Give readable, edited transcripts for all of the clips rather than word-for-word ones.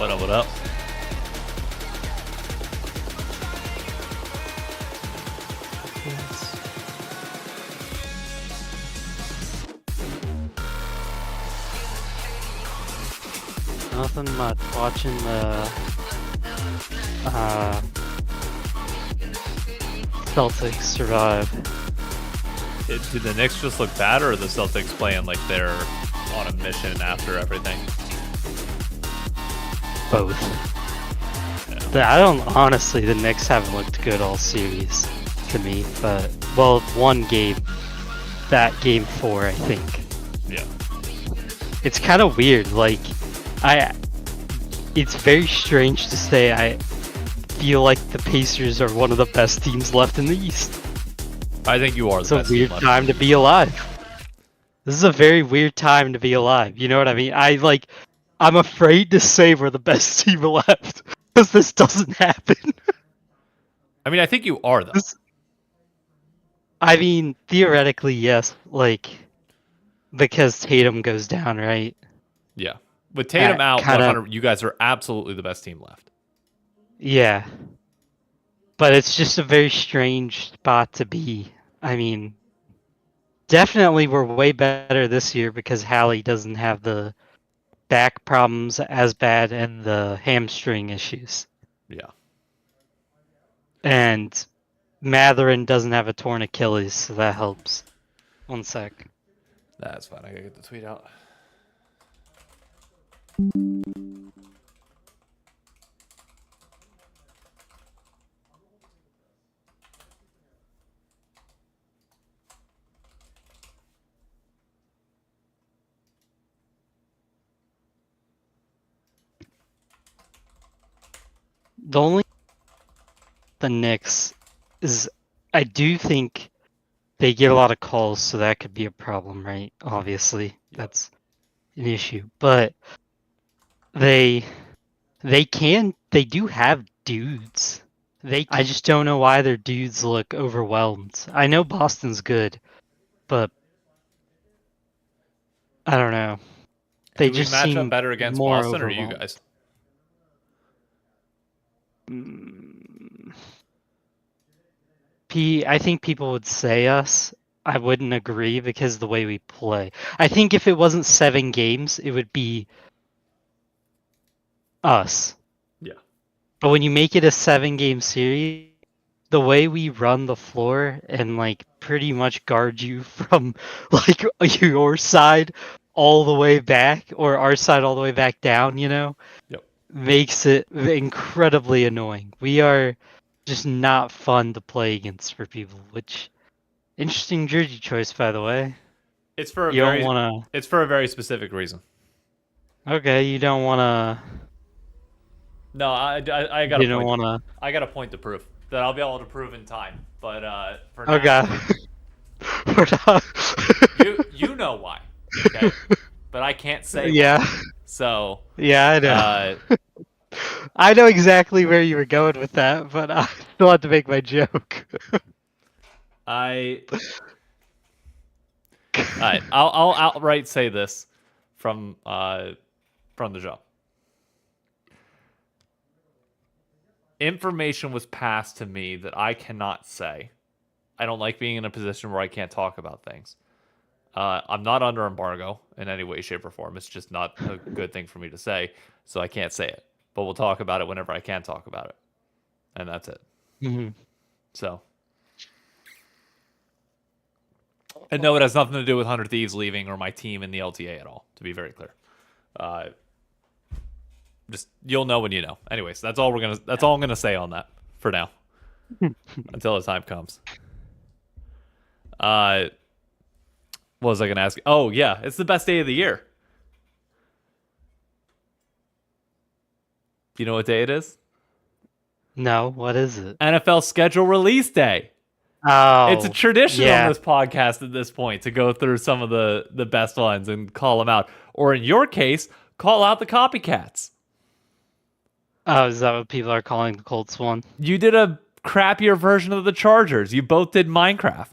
What up, what up? Nothing much. Watching the Celtics survive. Do the Knicks just look bad, or are the Celtics playing like they're on a mission after everything? Both. I don't honestly. The Knicks haven't looked good all series to me, but well, one game. That game 4, I think. Yeah. It's kind of weird. Like, it's very strange to say. I feel like the Pacers are one of the best teams left in the East. I think you are the It's a best weird team left. time to be alive. This is a very weird time to be alive. You know what I mean? I'm afraid to say we're the best team left because this doesn't happen. I mean, I think you are, though. I mean, theoretically, yes. Like, because Tatum goes down, right? Yeah. With Tatum out, kinda- 100, you guys are absolutely the best team left. Yeah. But it's just a very strange spot to be. I mean, definitely we're way better this year because Hallie doesn't have the back problems as bad and the hamstring issues. Yeah. And Matherin doesn't have a torn Achilles, so that helps. One sec. That's fine. I gotta get the tweet out. The only the Knicks is I do think they get a lot of calls, so that could be a problem, right? Obviously, that's an issue. But they do have dudes. I just don't know why their dudes look overwhelmed. I know Boston's good, but I don't know. They Do we just match seem up better against more Boston, or you overwhelmed. guys? I think people would say us. I wouldn't agree because the way we play. I think if it wasn't 7 games, it would be us. Yeah. But when you make it a 7-game series, the way we run the floor and like pretty much guard you from like your side all the way back or our side all the way back down, you know, makes it incredibly annoying. We are just not fun to play against for people, which interesting jersey choice, by the way. It's for a You very don't want It's for a very specific reason. to. Okay, you don't want to. No, I got You a don't point. want I got a point to prove that I'll be able to prove in time. But for to. now, Okay. We're not. you know why, okay? But I can't say. Yeah. Why. So. Yeah, I know. I know exactly where you were going with that, but I still had to make my joke. Alright, I'll outright say this from the jump. Information was passed to me that I cannot say. I don't like being in a position where I can't talk about things. I'm not under embargo in any way, shape, or form. It's just not a good thing for me to say, so I can't say it. But we'll talk about it whenever I can talk about it. And that's it. Mm-hmm. So. And no, it has nothing to do with 100 Thieves leaving or my team in the LTA at all, to be very clear. Just you'll know when you know. Anyways, that's all I'm gonna say on that for now. Until the time comes. What was I gonna ask? Oh yeah, it's the best day of the year. You know what day it is? No, what is it? NFL schedule release day. Oh, It's a tradition yeah. on this podcast at this point to go through some of the best ones and call them out. Or in your case, call out the copycats. Oh, is that what people are calling the Colts one? You did a crappier version of the Chargers. You both did Minecraft.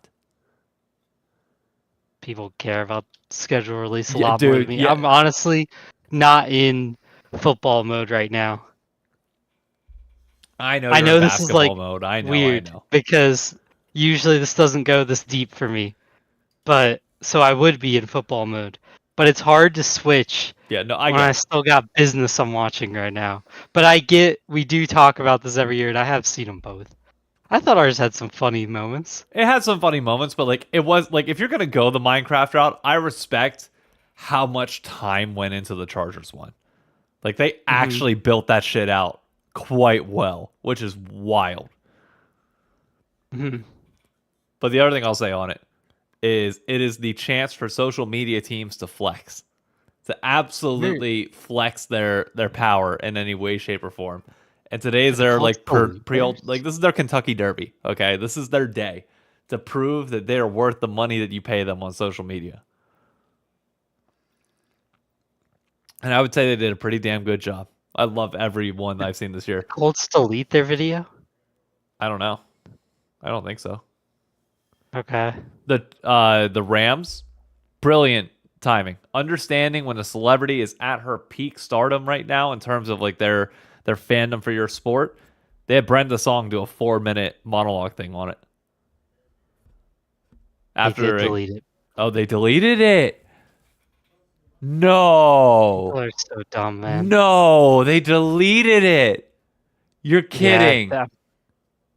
People care about schedule release a Yeah, lot more dude, than me. yeah. I'm honestly not in football mode right now. I know I you're in know this is like basketball mode. I weird know. because usually this doesn't go this deep for me. But so I would be in football mode. But it's hard to switch Yeah, no, I when get I it. still got business I'm watching right now. But I get we do talk about this every year, and I have seen them both. I thought ours had some funny moments. It had some funny moments, but like it was like if you're gonna go the Minecraft route, I respect how much time went into the Chargers one. Like they Mhm. actually built that shit out quite well, which is wild. Mhm. But the other thing I'll say on it is the chance for social media teams to flex. To They're- absolutely flex their power in any way, shape, or form. And today is the their Colts like delete pre like theirs. this is their Kentucky Derby. Okay, this is their day to prove that they're worth the money that you pay them on social media. And I would say they did a pretty damn good job. I love every one I've seen this year. Colts delete their video. I don't know. I don't think so. Okay. The Rams, brilliant timing. Understanding when a celebrity is at her peak stardom right now in terms of like their fandom for your sport. They had Brenda Song do a 4 minute monologue thing on it. They did After it, delete it. oh, they deleted it. No. People are so dumb, man. No, they deleted it. You're Yeah, kidding. I'm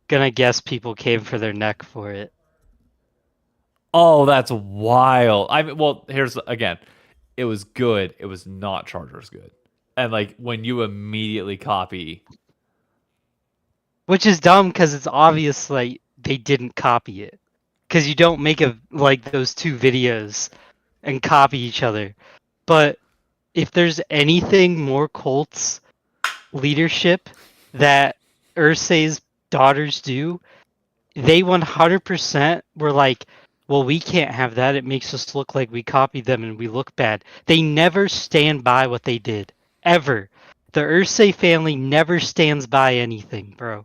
gonna guess people came for their neck for it. Oh, that's wild. I mean, well, here's again. It was good. It was not Chargers good. And like when you immediately copy, Which is dumb because it's obvious like they didn't copy it. Because you don't make a like those two videos and copy each other. But if there's anything more Colts leadership that Ursay's daughters do, they 100% were like, well, we can't have that. It makes us look like we copied them and we look bad. They never stand by what they did. Ever. The Ursay family never stands by anything, bro.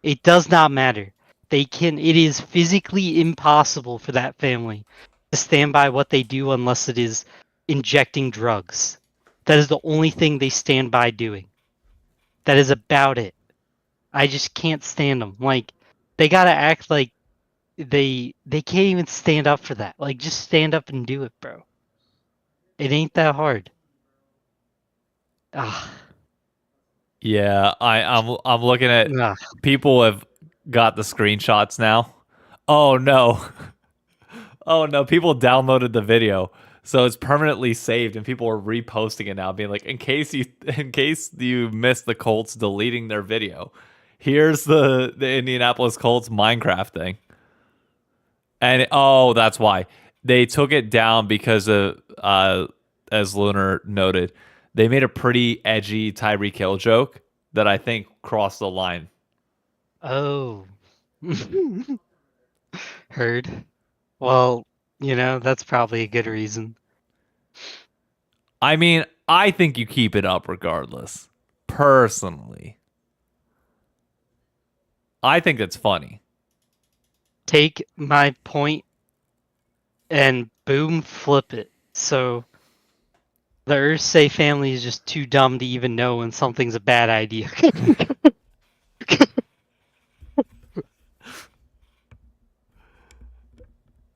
It does not matter. It is physically impossible for that family to stand by what they do unless it is injecting drugs. That is the only thing they stand by doing. That is about it. I just can't stand them. Like, they gotta act like they can't even stand up for that. Like, just stand up and do it, bro. It ain't that hard. Ah, yeah, I'm looking at ah. people have got the screenshots now. Oh no. Oh no, people downloaded the video. So it's permanently saved and people are reposting it now being like in case you missed the Colts deleting their video. Here's the Indianapolis Colts Minecraft thing. And oh, that's why. They took it down because of as Lunar noted, they made a pretty edgy Tyreek Hill joke that I think crossed the line. Oh. Heard. Well, that's probably a good reason. I mean, I think you keep it up regardless. Personally. I think it's funny. Take my point and boom, flip it. So the Ursay family is just too dumb to even know when something's a bad idea.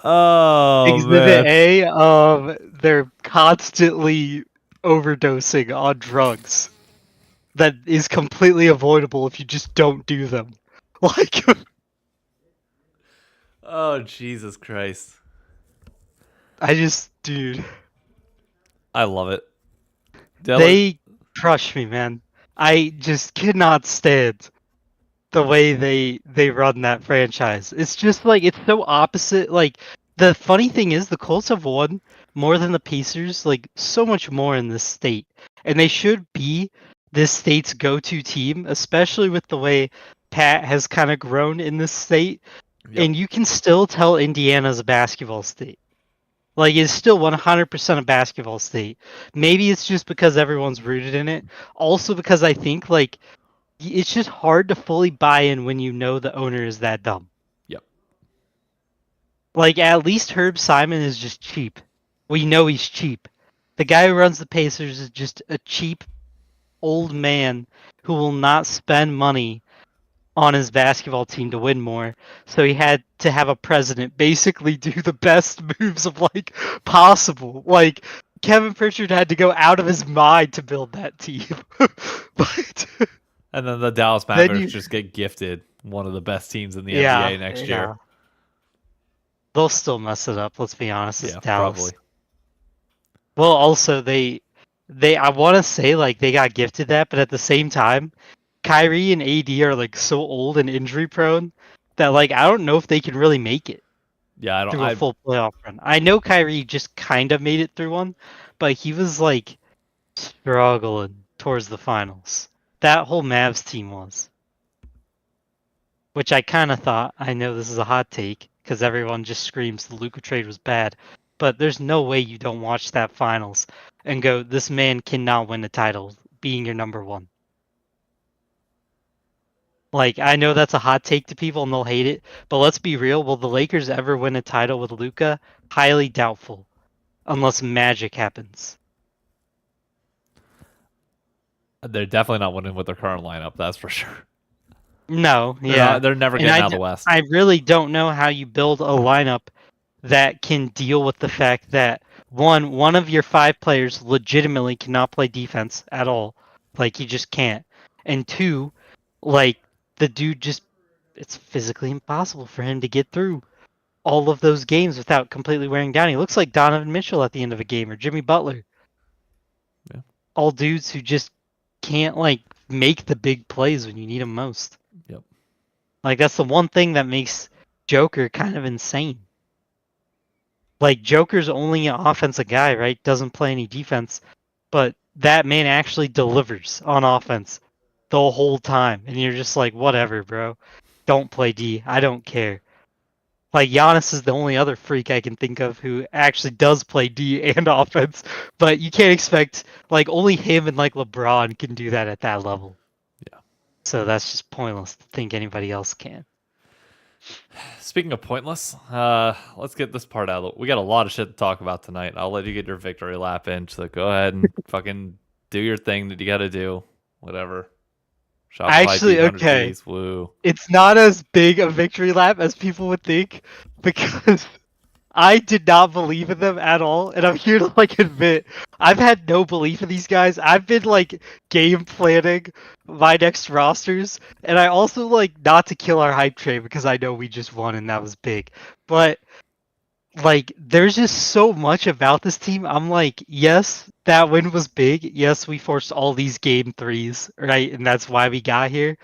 Oh Exhibit man. A, they're constantly overdosing on drugs. That is completely avoidable if you just don't do them. Like, Oh Jesus Christ. dude, I love it. they crush me, man. I just cannot stand the way they run that franchise. It's just like it's so opposite. Like the funny thing is the Colts have won more than the Pacers, like so much more in this state. And they should be this state's go-to team, especially with the way Pat has kind of grown in this state. Yep. And you can still tell Indiana's a basketball state. Like it's still 100% a basketball state. Maybe it's just because everyone's rooted in it. Also because I think like it's just hard to fully buy in when you know the owner is that dumb. Yep. Like at least Herb Simon is just cheap. We know he's cheap. The guy who runs the Pacers is just a cheap old man who will not spend money on his basketball team to win more. So he had to have a president basically do the best moves of like possible. Like Kevin Pritchard had to go out of his mind to build that team. But And then the Dallas Then Mavericks you- just get gifted one of the best teams in the yeah, NBA next yeah. year. They'll still mess it up, let's be honest. It's Yeah, Dallas. probably. Well, also they I want to say like they got gifted that, but at the same time, Kyrie and AD are like so old and injury prone that like I don't know if they can really make it Yeah, I don't. through a I, full playoff run. I know Kyrie just kind of made it through one, but he was like struggling towards the finals. That whole Mavs team was. Which I kind of thought, I know this is a hot take, because everyone just screams the Luka trade was bad, but there's no way you don't watch that finals and go, this man cannot win a title being your number one. Like, I know that's a hot take to people and they'll hate it, but let's be real, will the Lakers ever win a title with Luka? Highly doubtful, unless magic happens. they're definitely not winning with their current lineup. That's for sure. No, They're yeah. not- they're never And getting out of the West. I really don't know how you build a lineup that can deal with the fact that one of your 5 players legitimately cannot play defense at all. Like he just can't. And 2, like the dude just it's physically impossible for him to get through all of those games without completely wearing down. He looks like Donovan Mitchell at the end of a game or Jimmy Butler. Yeah. All dudes who just can't like make the big plays when you need them most. Yep. Like that's the one thing that makes Joker kind of insane. Like Joker's only an offensive guy, right? Doesn't play any defense, but that man actually delivers on offense the whole time, and you're just like, whatever, bro. Don't play D. I don't care. Like Giannis is the only other freak I can think of who actually does play D and offense, but you can't expect like only him and like LeBron can do that at that level. Yeah. So that's just pointless to think anybody else can. Speaking of pointless, let's get this part out. We got a lot of shit to talk about tonight. I'll let you get your victory lap in. So go ahead and fucking do your thing that you got to do. Whatever. Shopify Actually, beat 100 okay. Gs, woo. It's not as big a victory lap as people would think because I did not believe in them at all, and I'm here to like admit I've had no belief in these guys. I've been like game planning my next rosters, and I also like not to kill our hype train because I know we just won and that was big. But like there's just so much about this team. I'm like, yes, that win was big. Yes, we forced all these game 3s, right? And that's why we got here.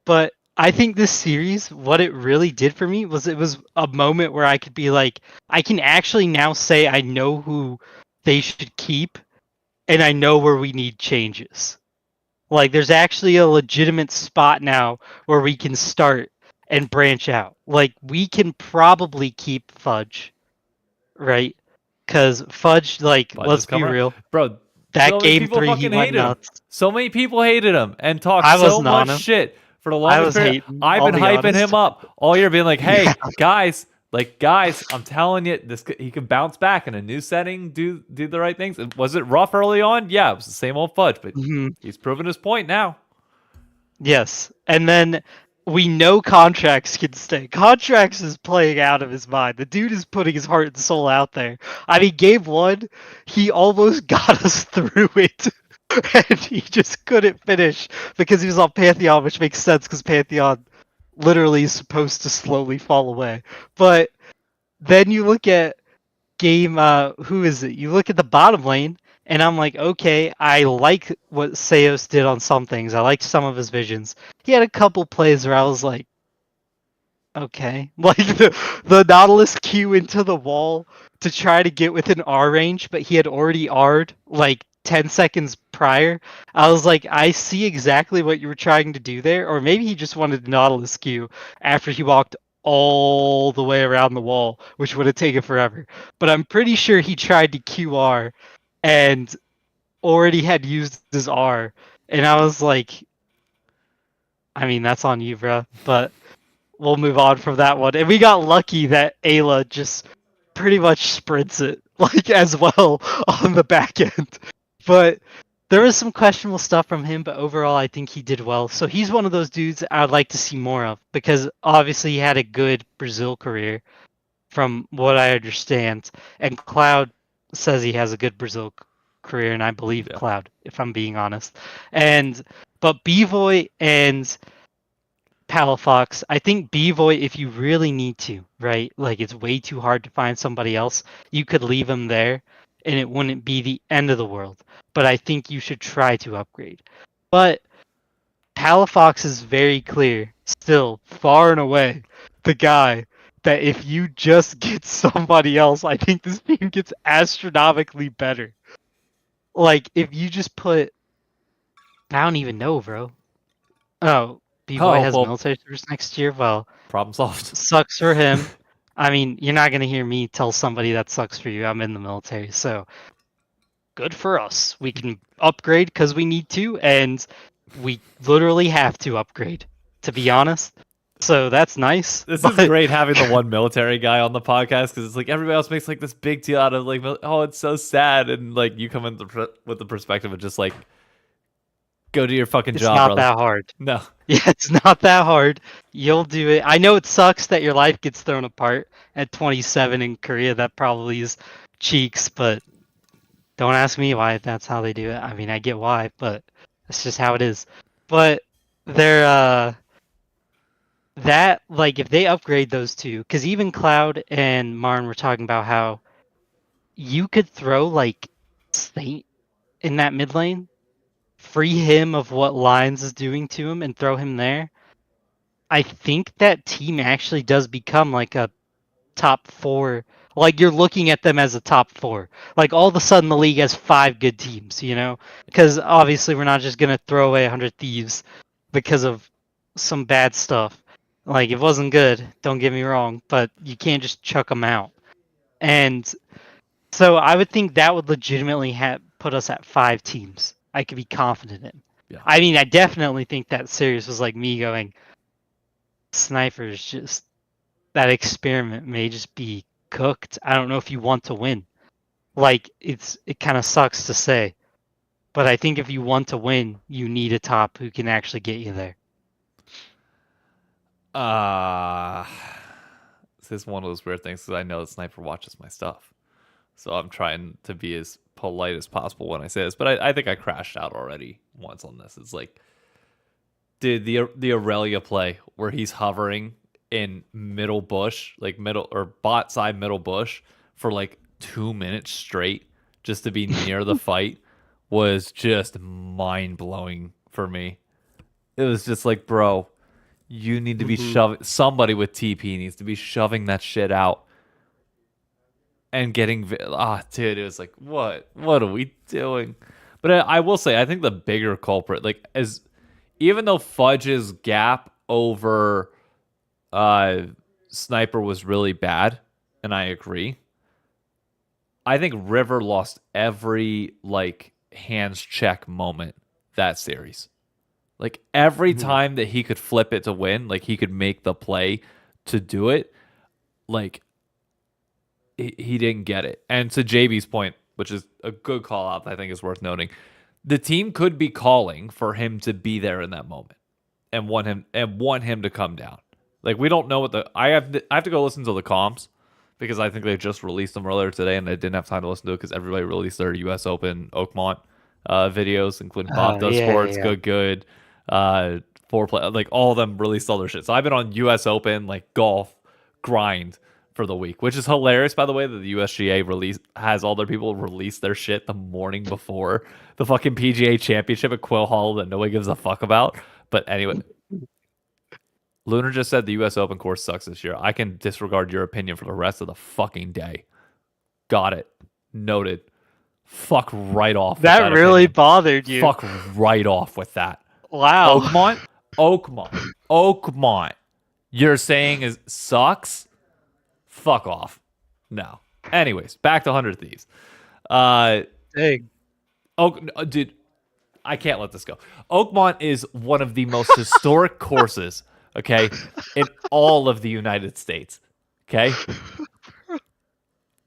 But I think this series, what it really did for me was it was a moment where I could be like, I can actually now say I know who they should keep and I know where we need changes. Like there's actually a legitimate spot now where we can start and branch out. Like we can probably keep Fudge, right? Because Fudge, like, Fudge let's is be coming. real. Bro, That so many game people 3, he fucking went hated him. nuts. So many people hated him and talked I so wasn't on much him. shit for the I longest was period. hating, I've I'll been be hyping honest. him up all year, being like, "Hey, Yeah. guys, I'm telling you, he can bounce back in a new setting, do the right things." And was it rough early on? Yeah, it was the same old Fudge, but Mhm. he's proven his point now. Yes, and then we know Contracts can stay. Contracts is playing out of his mind. The dude is putting his heart and soul out there. I mean, game 1, he almost got us through it, and he just couldn't finish because he was on Pantheon, which makes sense because Pantheon literally is supposed to slowly fall away. But then you look at game, who is it? You look at the bottom lane, and I'm like, okay, I like what Seos did on some things. I liked some of his visions. He had a couple plays where I was like, okay. Like the Nautilus Q into the wall to try to get within R range, but he had already R'd like 10 seconds prior. I was like, I see exactly what you were trying to do there. Or maybe he just wanted Nautilus Q after he walked all the way around the wall, which would have taken forever. But I'm pretty sure he tried to QR and already had used his R. And I was like, I mean, that's on you, bro. But we'll move on from that one. And we got lucky that Ayla just pretty much sprints it, like, as well on the back end. But there was some questionable stuff from him, but overall, I think he did well. So he's one of those dudes I'd like to see more of because obviously he had a good Brazil career, from what I understand. And Cloud says he has a good Brazil career, and I believe Yeah. Cloud, if I'm being honest. But Bvoy and Palafox, I think Bvoy, if you really need to, right? Like it's way too hard to find somebody else, you could leave him there and it wouldn't be the end of the world. But I think you should try to upgrade. But Palafox is very clear, still far and away, the guy that if you just get somebody else, I think this team gets astronomically better. Like if you just put, I don't even know, bro. Oh, B-Boy has well, military service next year. Well, problem solved. sucks for him. I mean, you're not gonna hear me tell somebody that sucks for you. I'm in the military, so good for us. We can upgrade because we need to, and we literally have to upgrade, to be honest. So that's nice. This is great having the one military guy on the podcast because it's like everybody else makes like this big deal out of like, oh, it's so sad, and like you come in with the perspective of just like, go do your fucking It's job. not brother. that hard. No. Yeah, it's not that hard. You'll do it. I know it sucks that your life gets thrown apart at 27 in Korea. That probably is cheeks, but don't ask me why that's how they do it. I mean, I get why, but that's just how it is. But they're that like if they upgrade those two, because even Cloud and Marn were talking about how you could throw like Saint in that mid lane, free him of what Lions is doing to him, and throw him there. I think that team actually does become like a top 4. Like you're looking at them as a top 4. Like all of a sudden the league has 5 good teams, you know? Because obviously we're not just gonna throw away 100 Thieves because of some bad stuff. Like it wasn't good, don't get me wrong, but you can't just chuck them out. And so I would think that would legitimately put us at 5 teams. I could be confident in. Yeah. I mean, I definitely think that series was like me going, Snipers just, that experiment may just be cooked. I don't know if you want to win. Like it kind of sucks to say, but I think if you want to win, you need a top who can actually get you there. This is one of those weird things because I know that Sniper watches my stuff, so I'm trying to be as polite as possible when I say this. But I think I crashed out already once on this. It's like, dude, the Aurelia play where he's hovering in middle bush, like middle or bot side middle bush for like 2 minutes straight just to be near the fight was just mind blowing for me. It was just like, bro, you need to be shoving. Somebody with TP needs to be shoving that shit out and getting. Dude, it was like, what are we doing? But I will say, I think the bigger culprit, like, even though Fudge's gap over Sniper was really bad, and I agree, I think River lost every like hands check moment that series. Like every time that he could flip it to win, like he could make the play to do it, like he didn't get it. And to JB's point, which is a good call out, I think is worth noting, the team could be calling for him to be there in that moment and want him to come down. Like we don't know what I have to go listen to the comms because I think they just released them earlier today and I didn't have time to listen to it because everybody released their US Open Oakmont videos, including Bob Does Sports, Good, Foreplay, like all of them released all their shit. So I've been on US Open, like golf grind for the week, which is hilarious, by the way, that the USGA has all their people release their shit the morning before the fucking PGA Championship at Quill Hall that nobody gives a fuck about. But anyway, Lunar just said the US Open course sucks this year. I can disregard your opinion for the rest of the fucking day. Got it. Noted. Fuck right off. That really bothered you. Fuck right off with that. Wow. Oakmont. You're saying is sucks? Fuck off. No. Anyways, back to 100 Thieves. Dang. Dude, I can't let this go. Oakmont is one of the most historic courses, okay, in all of the United States. Okay?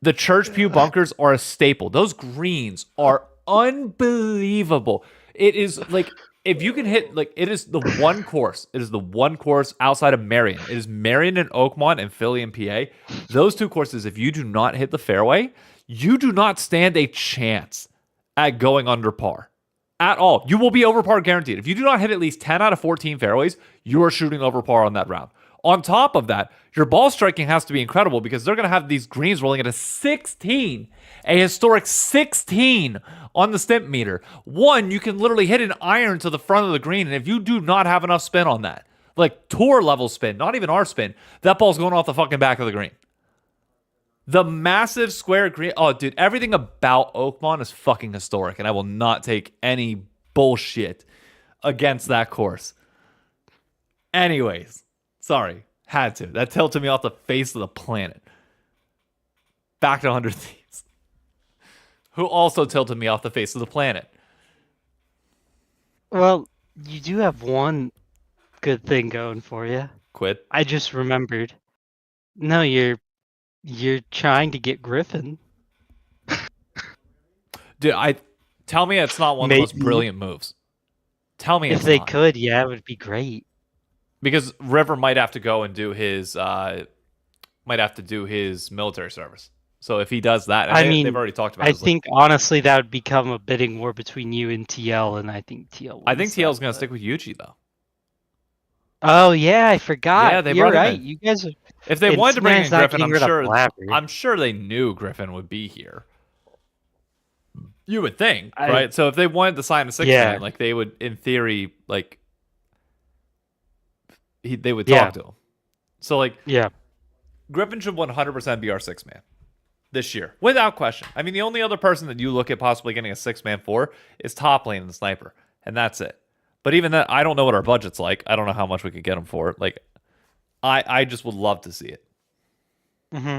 The Church Pew bunkers are a staple. Those greens are unbelievable. It is like if you can hit like it is the one course. It is the one course outside of Marion. It is Marion and Oakmont and Philly and PA. Those two courses, if you do not hit the fairway, you do not stand a chance at going under par. At all. You will be over par guaranteed. If you do not hit at least 10 out of 14 fairways, you are shooting over par on that round. On top of that, your ball striking has to be incredible because they're going to have these greens rolling at a 16, a historic 16 on the stimp meter. One, you can literally hit an iron to the front of the green, and if you do not have enough spin on that, like tour level spin, not even our spin, that ball's going off the fucking back of the green. The massive square green. Oh, dude, everything about Oakmont is fucking historic, and I will not take any bullshit against that course. Anyways, sorry, had to. That tilted me off the face of the planet. Back to 100 Thieves, who also tilted me off the face of the planet. Well, you do have one good thing going for you. Quit. I just remembered. No, you're trying to get Griffin. Dude, tell me it's not one of the most Maybe. brilliant moves. Tell me If it's they not. could, yeah, it would be great. Because River might have to go and do his military service. So if he does that, and they've already talked about I it. think honestly that would become a bidding war between you and TL, and I think TL. I think wins TL's that, going to but- stick with Yuji, though. Oh yeah, I forgot. Yeah, they You're brought him right. in. You guys are. If they And wanted to bring in Snap's not Griffin, getting rid of Blabber. I'm sure they knew Griffin would be here. You would think, I- right? So if they wanted to sign a 6 Yeah. man, like they would, in theory, like they would Yeah. talk to him. So like Yeah. Griffin should 100% be our 6 man this year, without question. I mean, the only other person that you look at possibly getting a 6 man for is Top Lane and the Sniper, and that's it. But even that, I don't know what our budget's like. I don't know how much we could get him for. Like, I just would love to see it. Mm-hmm.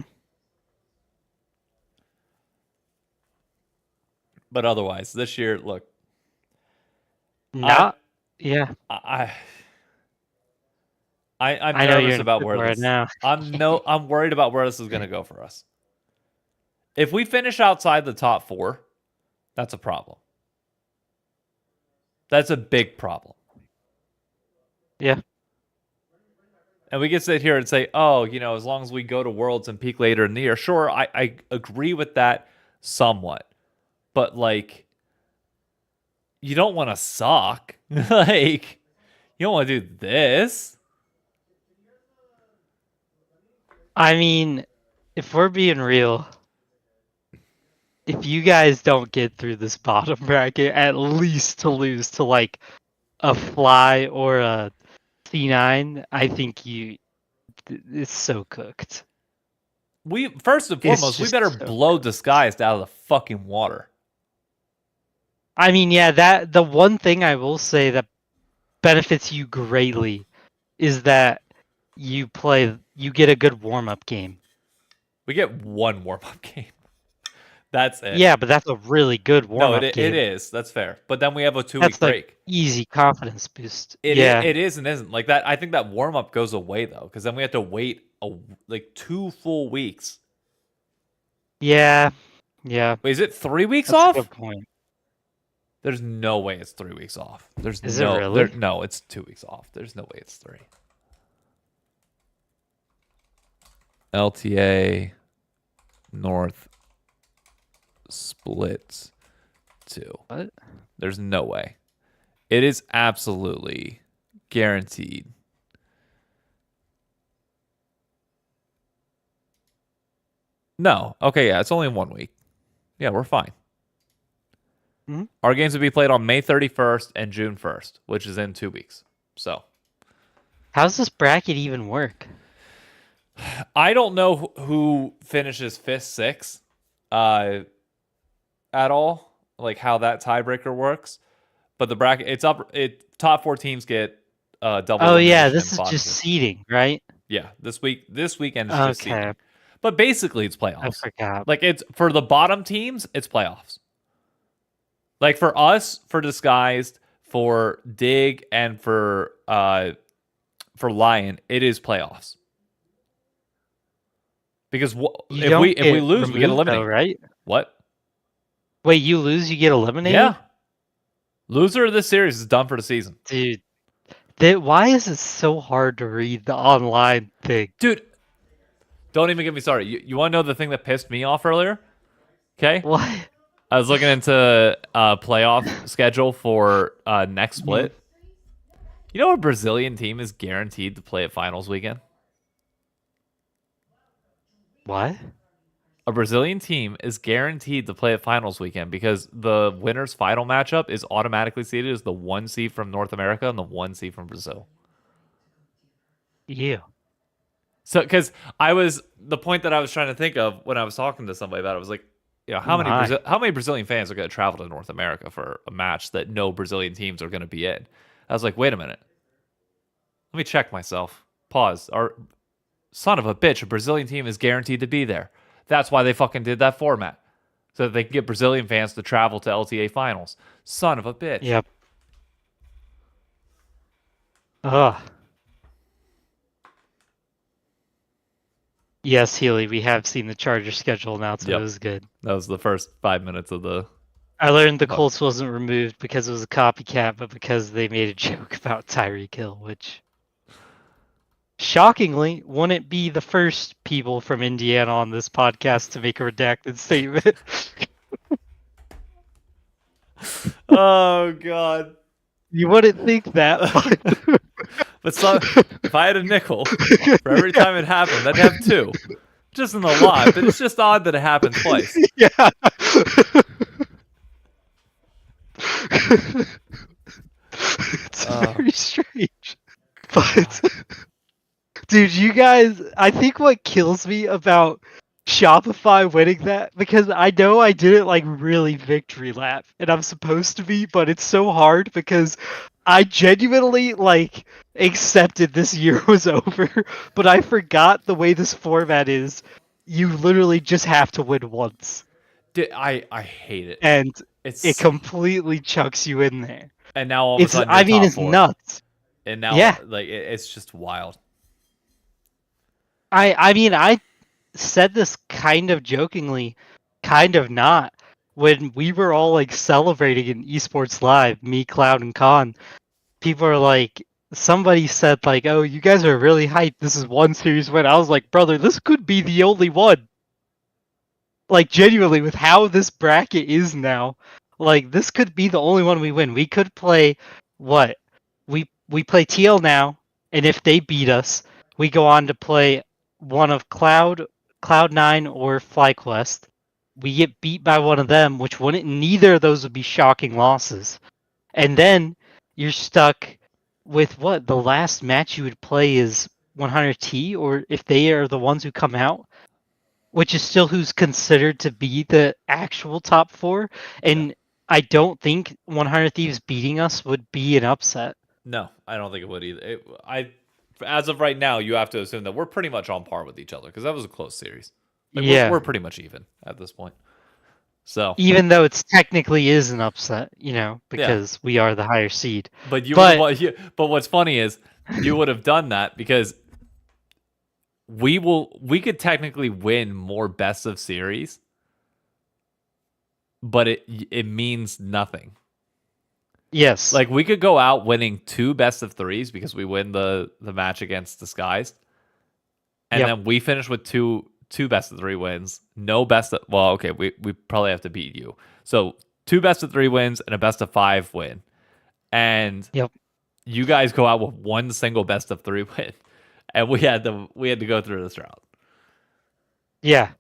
But otherwise, this year, look, Not. Yeah. I'm I know you're nervous in a about pickle where right this. now. I'm worried about where this is going to go for us. If we finish outside the top 4, that's a problem. That's a big problem. Yeah. And we can sit here and say, oh, as long as we go to Worlds and peak later in the year, sure, I agree with that somewhat. But like, you don't want to suck. Like, you don't want to do this. I mean, if we're being real, if you guys don't get through this bottom bracket, at least to lose to like a Fly or a C9, I think it's so cooked. We first and It's foremost, we just better so blow Disguised out of the fucking water. I mean, yeah, that the one thing I will say that benefits you greatly is that you get a good warm-up game. We get one warm-up game. That's it. Yeah, but that's a really good warm-up No, game. it is. That's fair. But then we have a 2-week That's like break. easy confidence boost. It yeah, is and isn't. Like that, I think that warm-up goes away though, because then we have to wait like 2 full weeks. yeah. Wait, is it 3 weeks That's off? a good point. There's no way it's 3 weeks off. Is it really? No, it's 2 weeks off. There's no way it's 3. LTA North splits 2. What? There's no way. It is absolutely guaranteed. No. Okay, yeah, it's only 1 week. Yeah, we're fine. Mhm. Our games will be played on May 31st and June 1st, which is in 2 weeks. So, How's this bracket even work? I don't know who finishes 5th, 6th at all, like how that tiebreaker works. But the bracket, it's up. Top 4 teams get double. Oh yeah, elimination this and is bottom just two. seeding, right? Yeah, this weekend is just Okay, seeding. But basically, it's I playoffs. forgot. Like it's for the bottom teams, it's playoffs. Like for us, for Disguised, for Dig, and for Lion, it is playoffs. Because You if don't we get lose, we get removed, though, eliminated. right? What? Wait, you lose, you get eliminated? Yeah. Loser of this series is done for the season. Dude, why is it so hard to read the online thing? Dude, don't even get me started. You want to know the thing that pissed me off earlier? Okay. What? I was looking into playoff schedule for next split. You know, a Brazilian team is guaranteed to play at finals weekend. What? A Brazilian team is guaranteed to play at finals weekend because the winner's final matchup is automatically seeded as the 1 seed from North America and the 1 seed from Brazil. Yeah. So, because the point that I was trying to think of when I was talking to somebody about it was like, you know, how many Brazilian fans are going to travel to North America for a match that no Brazilian teams are going to be in? I was like, wait a minute. Let me check myself. Pause. Our son of a bitch, a Brazilian team is guaranteed to be there. That's why they fucking did that format. So that they can get Brazilian fans to travel to LTA finals. Son of a bitch. Yep. Ugh. Yes, Healy, we have seen the Charger schedule now, so Yep. it was good. That was the first 5 minutes of the... I learned the Colts wasn't removed because it was a copycat, but because they made a joke about Tyreek Hill, which shockingly wouldn't be the first people from Indiana on this podcast to make a redacted statement. Oh, God. You wouldn't think that, but But so, if I had a nickel for every time it happened, I'd have 2. Just in the lot, but it's just odd that it happened twice. yeah. It's very strange. But dude, you guys, I think what kills me about Shopify winning that, because I know I didn't like really victory lap, and I'm supposed to be, but it's so hard because I genuinely like accepted this year was over, but I forgot the way this format is. You literally just have to win once, Dude, I hate it. and It's it completely chucks you in there. and now all of a sudden I mean, top it's 4. nuts. And now, Yeah. like it's just wild. I mean, I said this kind of jokingly, kind of not, when we were all like celebrating in Esports Live, me, Cloud, and Khan. People are like, somebody said like, "Oh, you guys are really hyped. This is one series win." I was like, "Brother, this could be the only one." Like genuinely, with how this bracket is now, like this could be the only one we win. We could play what? We play TL now, and if they beat us, we go on to play one of Cloud9 or FlyQuest. We get beat by one of them, which wouldn't neither of those would be shocking losses. And then you're stuck with what? The last match you would play is 100T, or if they are the ones who come out, which is still who's considered to be the actual top 4. And I don't think 100 Thieves beating us would be an upset. No, I don't think it would either. As of right now, you have to assume that we're pretty much on par with each other because that was a close series. Like, Yeah. we're pretty much even at this point. So, Even though it's technically is an upset, because we are the higher seed. but But what's funny is you would have done that because we could technically win more best of series, but it means nothing. yes. Like we could go out winning 2 best of 3s because we win the match against Disguised, and Yep. then we finish with two best of 3 wins. No best of, well, okay, we probably have to beat you. So 2 best of 3 wins and a best of 5 win, and Yep. you guys go out with 1 single best of 3 win, and we had to go through this route. Yeah.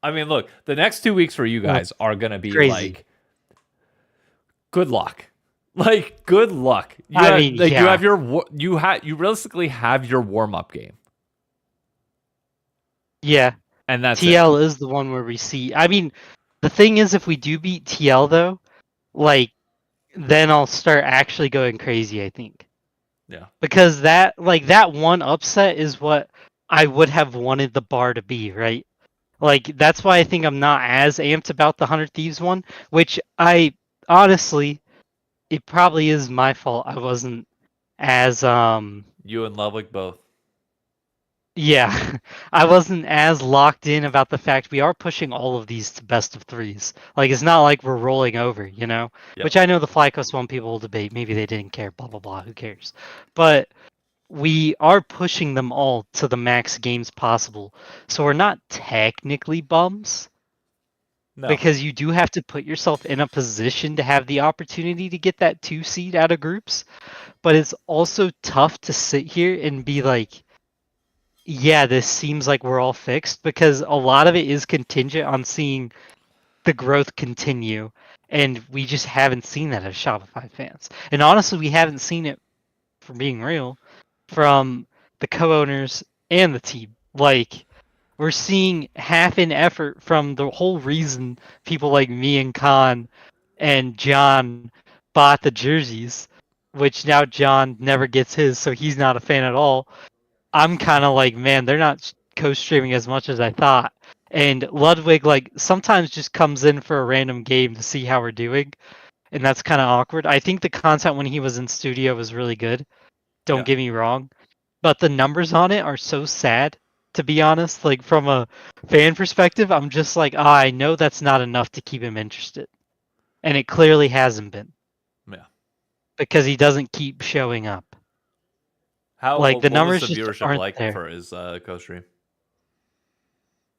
I mean, look, the next 2 weeks for you guys are gonna be crazy. like, good luck. Like, good luck. You realistically have your warm up game, Yeah. and that's TL is the one where we see. I mean, the thing is, if we do beat TL though, like, then I'll start actually going crazy, I think. Yeah. Because that one upset is what I would have wanted the bar to be, right? Like, that's why I think I'm not as amped about the 100 Thieves one, which I honestly, it probably is my fault. I wasn't as You and Ludwig both. Yeah, I wasn't as locked in about the fact we are pushing all of these to best of threes. Like, it's not like we're rolling over, you know? Yep. Which I know the FlyQuest 1 people will debate. Maybe they didn't care, blah, blah, blah. Who cares? But we are pushing them all to the max games possible. So we're not technically bums No. because you do have to put yourself in a position to have the opportunity to get that 2 seed out of groups. But it's also tough to sit here and be like, yeah, this seems like we're all fixed because a lot of it is contingent on seeing the growth continue. And we just haven't seen that as Shopify fans. And honestly, we haven't seen it, for being real, from the co-owners and the team. Like, we're seeing half an effort from the whole reason people like me and Khan and John bought the jerseys, which now John never gets his, so he's not a fan at all. I'm kind of like, man, they're not co-streaming as much as I thought. And Ludwig, like, sometimes just comes in for a random game to see how we're doing, and that's kind of awkward. I think the content when he was in studio was really good. Don't Yeah. get me wrong, but the numbers on it are so sad. To be honest, like from a fan perspective, I'm just like, I know that's not enough to keep him interested, and it clearly hasn't been Yeah. because he doesn't keep showing up. How Like, the what was numbers the just viewership aren't like there. for his co-stream?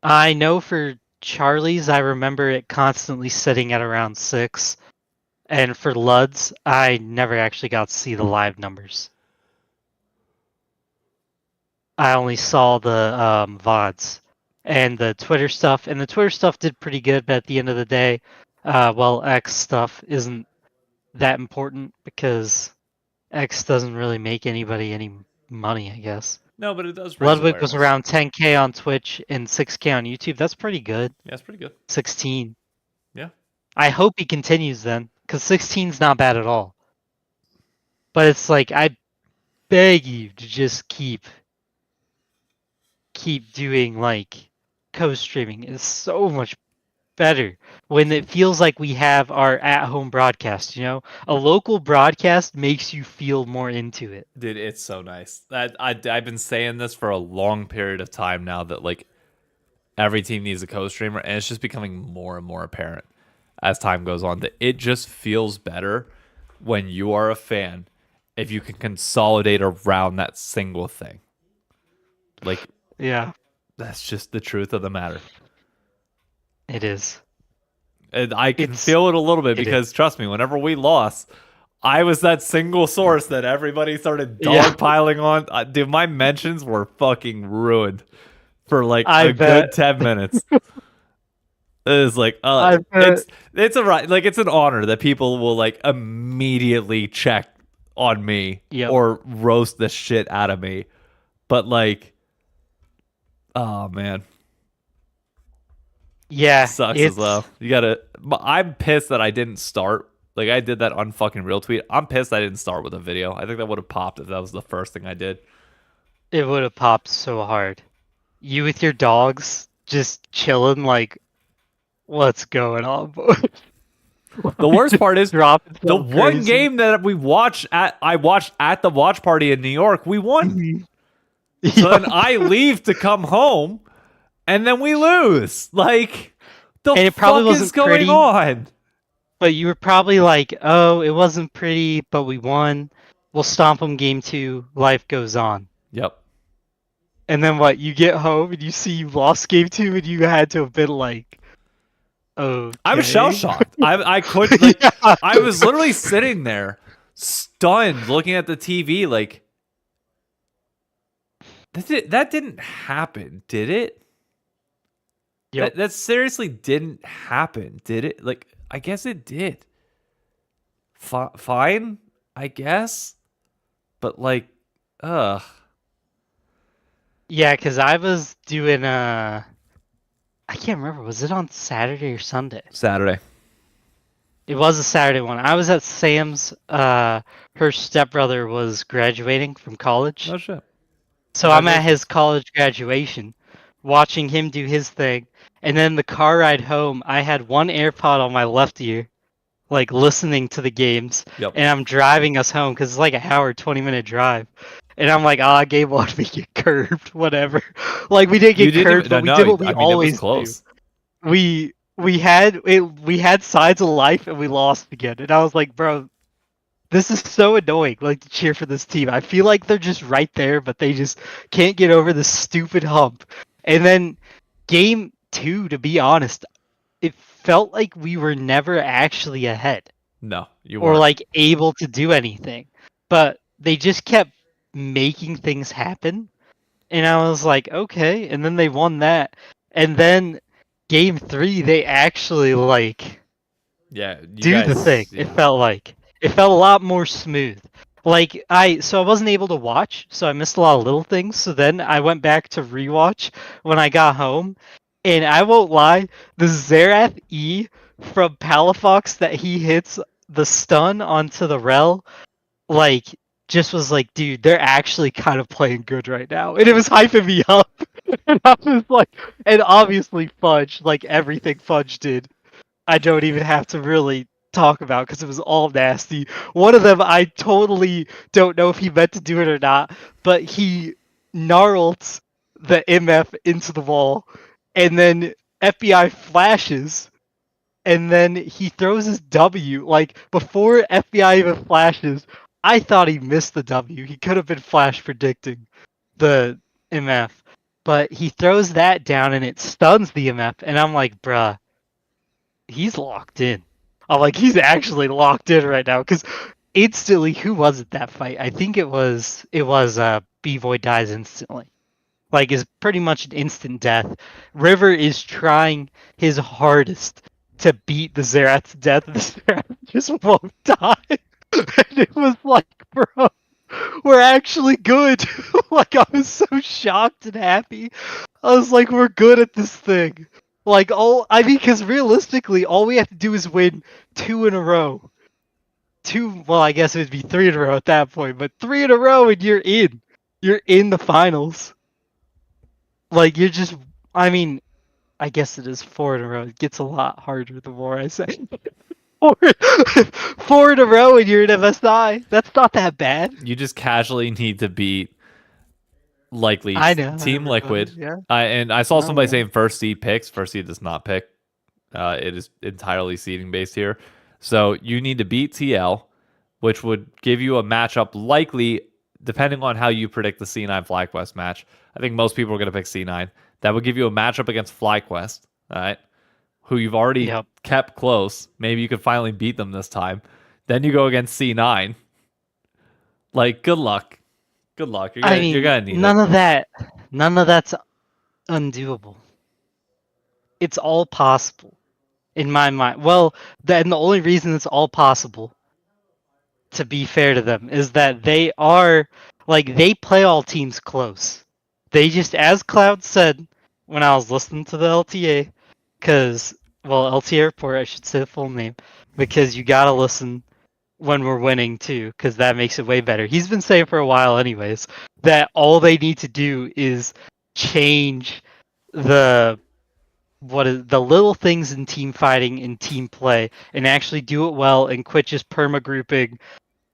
I know for Charlie's, I remember it constantly sitting at around 6. And for Lud's, I never actually got to see the live numbers. I only saw the VODs and the Twitter stuff. And the Twitter stuff did pretty good, but at the end of the day, X stuff isn't that important because X doesn't really make anybody any money, I guess. No, but it does raise Ludwig was awareness. around 10K on Twitch and 6K on YouTube. That's pretty good. Yeah, it's pretty good. 16. Yeah. I hope he continues then, because 16's not bad at all. But it's like, I beg you to just keep doing like co-streaming. It's so much better when it feels like we have our at-home broadcast. You know, a local broadcast makes you feel more into it. Dude, it's so nice. I've been saying this for a long period of time now that like every team needs a co-streamer, and it's just becoming more and more apparent as time goes on that it just feels better when you are a fan if you can consolidate around that single thing. Like, Yeah, that's just the truth of the matter. it is. And I can It's- feel it a little bit it is. because trust me, whenever we lost, I was that single source that everybody started Yeah. dogpiling on. Dude, my mentions were fucking ruined for like I a bet. good 10 minutes. It is like, I bet. it's a right, like it's an honor that people will like immediately check on me Yep. or roast the shit out of me. But like, oh man, Yeah, sucks it's, as well. You gotta. I'm pissed that I didn't start. Like I did that unfucking real tweet. I'm pissed I didn't start with a video. I think that would have popped if that was the first thing I did. It would have popped so hard. You with your dogs just chilling, like, what's going on, boy? The worst part is Dropping the something one crazy. game that I watched at the watch party in New York. We won. So then I leave to come home, and then we lose. Like, the And it probably fuck is wasn't going pretty. on? But you were probably like, oh, it wasn't pretty, but we won. We'll stomp them game 2. Life goes on. Yep. And then what? You get home and you see you lost game 2 and you had to have been like, oh. I was shell shocked. I couldn't. Like, I was literally sitting there, stunned, looking at the TV. Like, that didn't happen, did it? Yep. That seriously didn't happen, did it? Like, I guess it did. Fine, I guess. But like, ugh. Yeah, because I was doing I can't remember. Was it on Saturday or Sunday? Saturday. It was a Saturday one. I was at Sam's. Her stepbrother was graduating from college. Oh shit. So I'm at his college graduation, watching him do his thing. And then the car ride home, I had one AirPod on my left ear, like listening to the games. Yep. And I'm driving us home because it's like an hour, 20-minute drive. And I'm like, game one, we get curved, whatever. Like we didn't You get didn't curved, even. but we No, did no. what we I mean, it was always do. close. We had sides of life and we lost again. And I was like, bro, this is so annoying, like to cheer for this team. I feel like they're just right there, but they just can't get over this stupid hump. And then game two, to be honest, it felt like we were never actually ahead No, you or weren't. like able to do anything. But they just kept making things happen. And I was like, okay. And then they won that. And then game three, they actually like Yeah, you do the guys. thing. Yeah. It felt a lot more smooth. Like I wasn't able to watch, so I missed a lot of little things. So then I went back to rewatch when I got home, and I won't lie, the Xerath E from Palafox that he hits the stun onto the Rel, like just was like, dude, they're actually kind of playing good right now, and it was hyping me up. And I was like, and obviously Fudge, like everything Fudge did, I don't even have to really talk about because it was all nasty. One of them, I totally don't know if he meant to do it or not, but he gnarled the MF into the wall, and then FBI flashes, and then he throws his W. Like, before FBI even flashes, I thought he missed the W. He could have been flash predicting the MF. But he throws that down and it stuns the MF, and I'm like, bruh, he's locked in. I'm like, he's actually locked in right now because instantly, who was it that fight? I think it was B-Boy dies instantly. Like, is pretty much an instant death. River is trying his hardest to beat the Xerath to death. The Xerath just won't die. And it was like, bro, we're actually good. Like, I was so shocked and happy. I was like, we're good at this thing. Like, because realistically, all we have to do is win 2 in a row. Well, I guess it would be 3 in a row at that point, but 3 in a row and you're in. You're in the finals. Like, you're just, I mean, I guess it is 4 in a row. It gets a lot harder the more I say. 4, 4 in a row and you're in MSI. That's not that bad. You just casually need to beat likely I know. Team everybody, Liquid. Yeah. And I saw somebody yeah. saying first seed picks. First seed does not pick. It is entirely seeding based here. So you need to beat TL, which would give you a matchup likely, depending on how you predict the C9 FlyQuest match. I think most people are going to pick C9. That would give you a matchup against FlyQuest, all right, who you've already kept close. Maybe you could finally beat them this time. Then you go against C9. Like, good luck. Good luck. You're gonna need none it. none of that's undoable. It's all possible in my mind. Well, and the only reason it's all possible, to be fair to them, is that they are like they play all teams close. They just, as Cloud said when I was listening to the LTA, LTA report, I should say the full name, because you gotta listen when we're winning too, because that makes it way better. He's been saying for a while, anyways, that all they need to do is change the little things in team fighting and team play, and actually do it well, and quit just perma grouping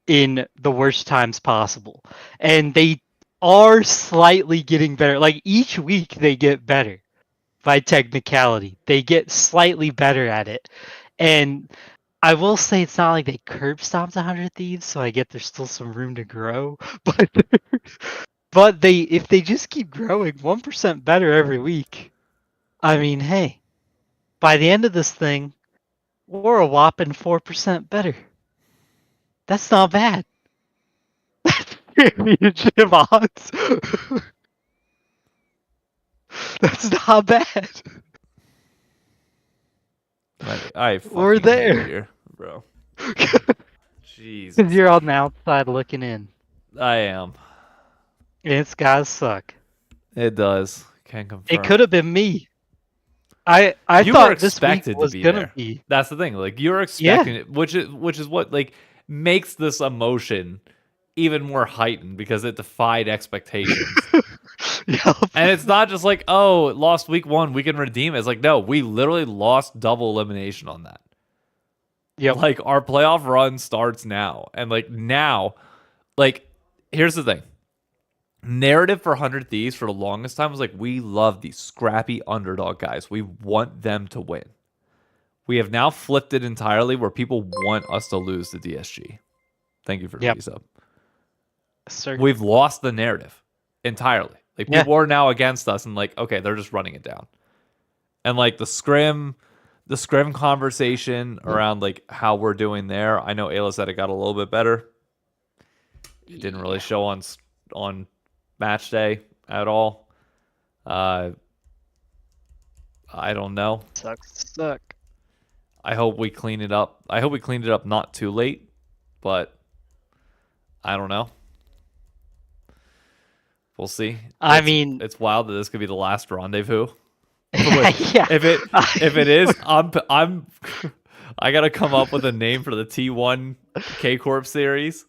in the worst times possible. And they are slightly getting better. Like, each week they get better by technicality. They get slightly better at it. And I will say it's not like they curb stomped 100 Thieves, so I get there's still some room to grow. But if they just keep growing 1% better every week, I mean, hey, by the end of this thing, we're a whopping 4% better. That's not bad. That's championship odds. That's not bad. We're there, here, bro. Jesus. Because you're on the outside looking in. I am. It's gotta suck. It does. Can't confirm. It could have been me. I you thought were this week was to be gonna there. be. That's the thing. Like, you're expecting it, which is what like makes this emotion even more heightened because it defied expectations. Yep. And it's not just like, oh, lost week 1, we can redeem it. It's like, no, we literally lost double elimination on that. Yep. Like, our playoff run starts now. And like now, like, here's the thing. narrative for 100 Thieves for the longest time was like, we love these scrappy underdog guys. We want them to win. We have now flipped it entirely where people want us to lose the DSG. Thank you for the Yep. resub. Sir. We've lost the narrative entirely. Like Yeah. people are now against us and like, okay, they're just running it down. And like the scrim conversation around like how we're doing there. I know Ayla said it got a little bit better. It didn't really show on match day at all. I don't know. Sucks to suck. I hope we clean it up. I hope we cleaned it up not too late, but I don't know. We'll see. I mean, It's wild that this could be the last rendezvous. yeah. If it is, I gotta come up with a name for the T1 K Corp series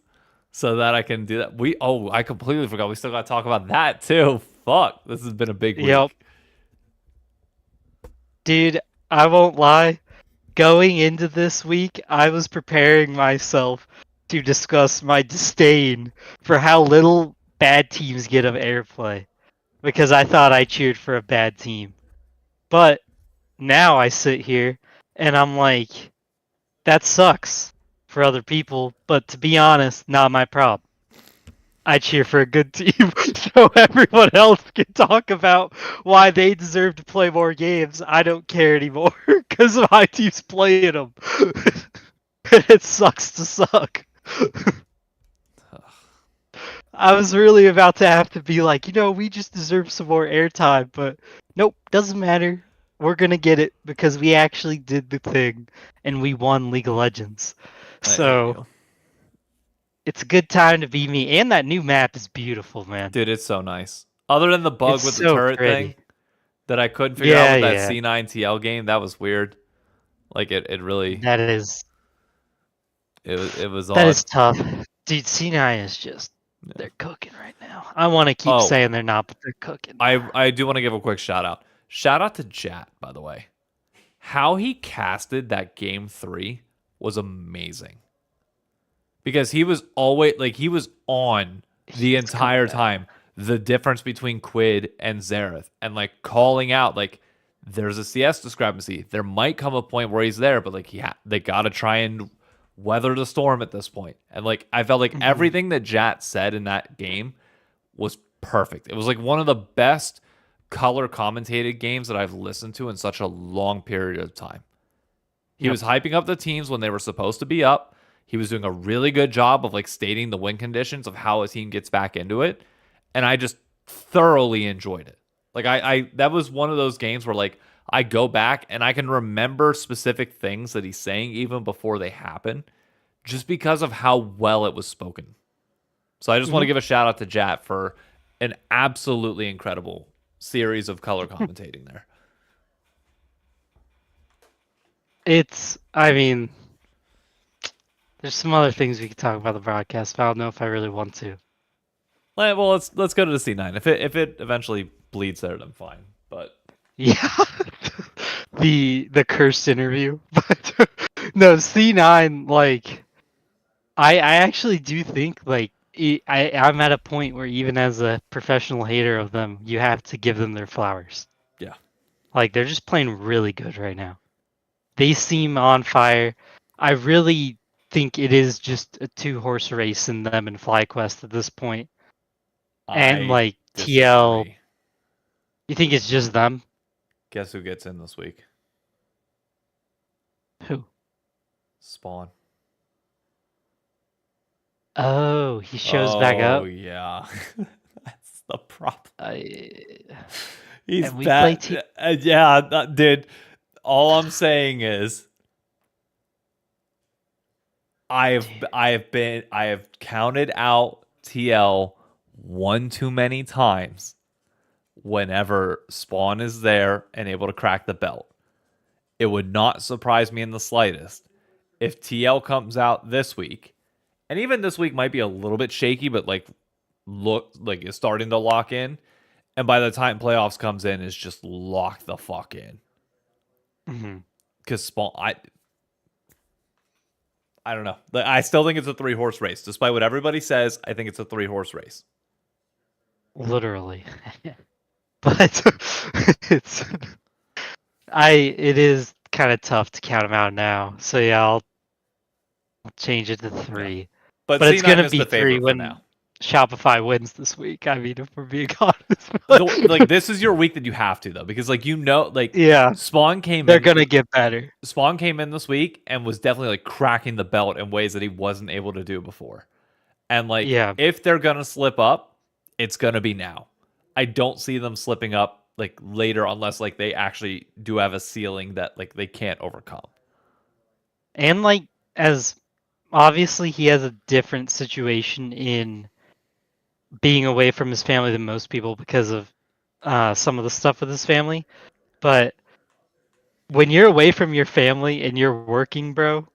so that I can do that. I completely forgot. We still gotta talk about that too. Fuck, this has been a big week. Yep. Dude, I won't lie. Going into this week, I was preparing myself to discuss my disdain for how little bad teams get of airplay because I thought I cheered for a bad team. But now I sit here and I'm like, that sucks for other people, but to be honest, not my problem. I cheer for a good team, so everyone else can talk about why they deserve to play more games. I don't care anymore because my team's playing them. It sucks to suck. I was really about to have to be like, we just deserve some more airtime, but nope, doesn't matter. We're gonna get it because we actually did the thing and we won League of Legends. So it's a good time to be me, and that new map is beautiful, man. Dude, it's so nice. Other than the bug with the turret thing that I couldn't figure out with that C9 TL game, that was weird. Like it really. That is. It was. That is tough, dude. C9 is just. They're cooking right now. I want to keep saying they're not, but they're cooking. I do want to give a quick shout out. Shout out to Jat, by the way. How he casted that game 3 was amazing. Because he was always he was on the entire time the difference between Quid and Xerath and calling out there's a CS discrepancy. There might come a point where he's there, but they got to try and weather the storm at this point. And I felt like everything that Jat said in that game was perfect. It was one of the best color commentated games that I've listened to in such a long period of time. He was hyping up the teams when they were supposed to be up. He was doing a really good job of stating the win conditions of how a team gets back into it. And I just thoroughly enjoyed it. I that was one of those games where I go back and I can remember specific things that he's saying even before they happen, just because of how well it was spoken. So I just want to give a shout out to Jat for an absolutely incredible series of color commentating there. There's some other things we could talk about the broadcast, but I don't know if I really want to. Well, let's go to the C9. If it eventually bleeds there, then fine. But yeah, the cursed interview. But no, C9. I actually do think I'm at a point where even as a professional hater of them, you have to give them their flowers. Yeah, they're just playing really good right now. They seem on fire. I really think it is just a 2-horse race in them and FlyQuest at this point. And TL, you think it's just them? Guess who gets in this week? Who? Spawn. Oh, he shows back up. Oh yeah, that's the problem. He's bad. Yeah, dude. All I'm saying is, I have counted out TL one too many times whenever Spawn is there and able to crack the belt. It would not surprise me in the slightest if TL comes out this week, and even this week might be a little bit shaky, but is starting to lock in, and by the time playoffs comes in, is just locked the fuck in. Because Spawn, I don't know. I still think it's a 3-horse race. Despite what everybody says, I think it's a 3-horse race. literally. But it's it is kind of tough to count him out now. So yeah, I'll change it to 3. But But it's C9 gonna is be the 3 favorite for when now. Shopify wins this week. I mean, if we're being honest. But Like this is your week that you have to though, because like like yeah, Spawn came they're in. gonna get better. Spawn came in this week and was definitely like cracking the belt in ways that he wasn't able to do before. And like Yeah, if they're gonna slip up, it's gonna be now. I don't see them slipping up like later unless like they actually do have a ceiling that like they can't overcome. and like as obviously he has a different situation in being away from his family than most people because of some of the stuff with his family. But when you're away from your family and you're working, bro,